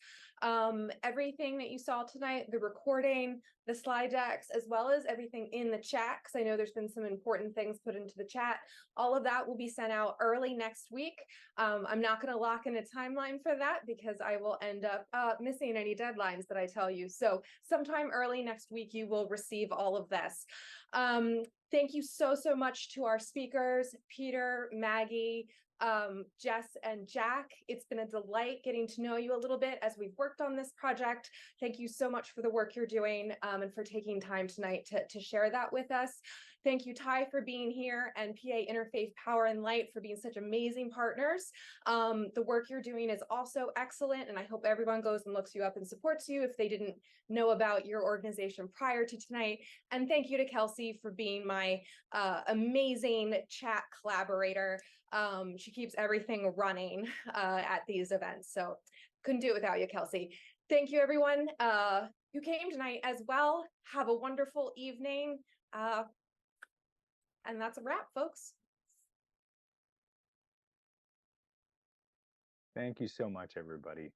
Everything that you saw tonight, the recording, the slide decks, as well as everything in the chat, because I know there's been some important things put into the chat. All of that will be sent out early next week. I'm not going to lock in a timeline for that because I will end up missing any deadlines that I tell you. So sometime early next week, you will receive all of this. Thank you so much to our speakers, Peter, Maggie, Jess, and Jack. It's been a delight getting to know you a little bit as we've worked on this project. Thank you so much for the work you're doing and for taking time tonight to share that with us. Thank you, Ty, for being here, and PA Interfaith Power and Light for being such amazing partners. The work you're doing is also excellent, and I hope everyone goes and looks you up and supports you if they didn't know about your organization prior to tonight. And thank you to Kelsey for being my amazing chat collaborator. She keeps everything running at these events, so couldn't do it without you, Kelsey. Thank you, everyone who came tonight as well. Have a wonderful evening. And that's a wrap, folks. Thank you so much, everybody.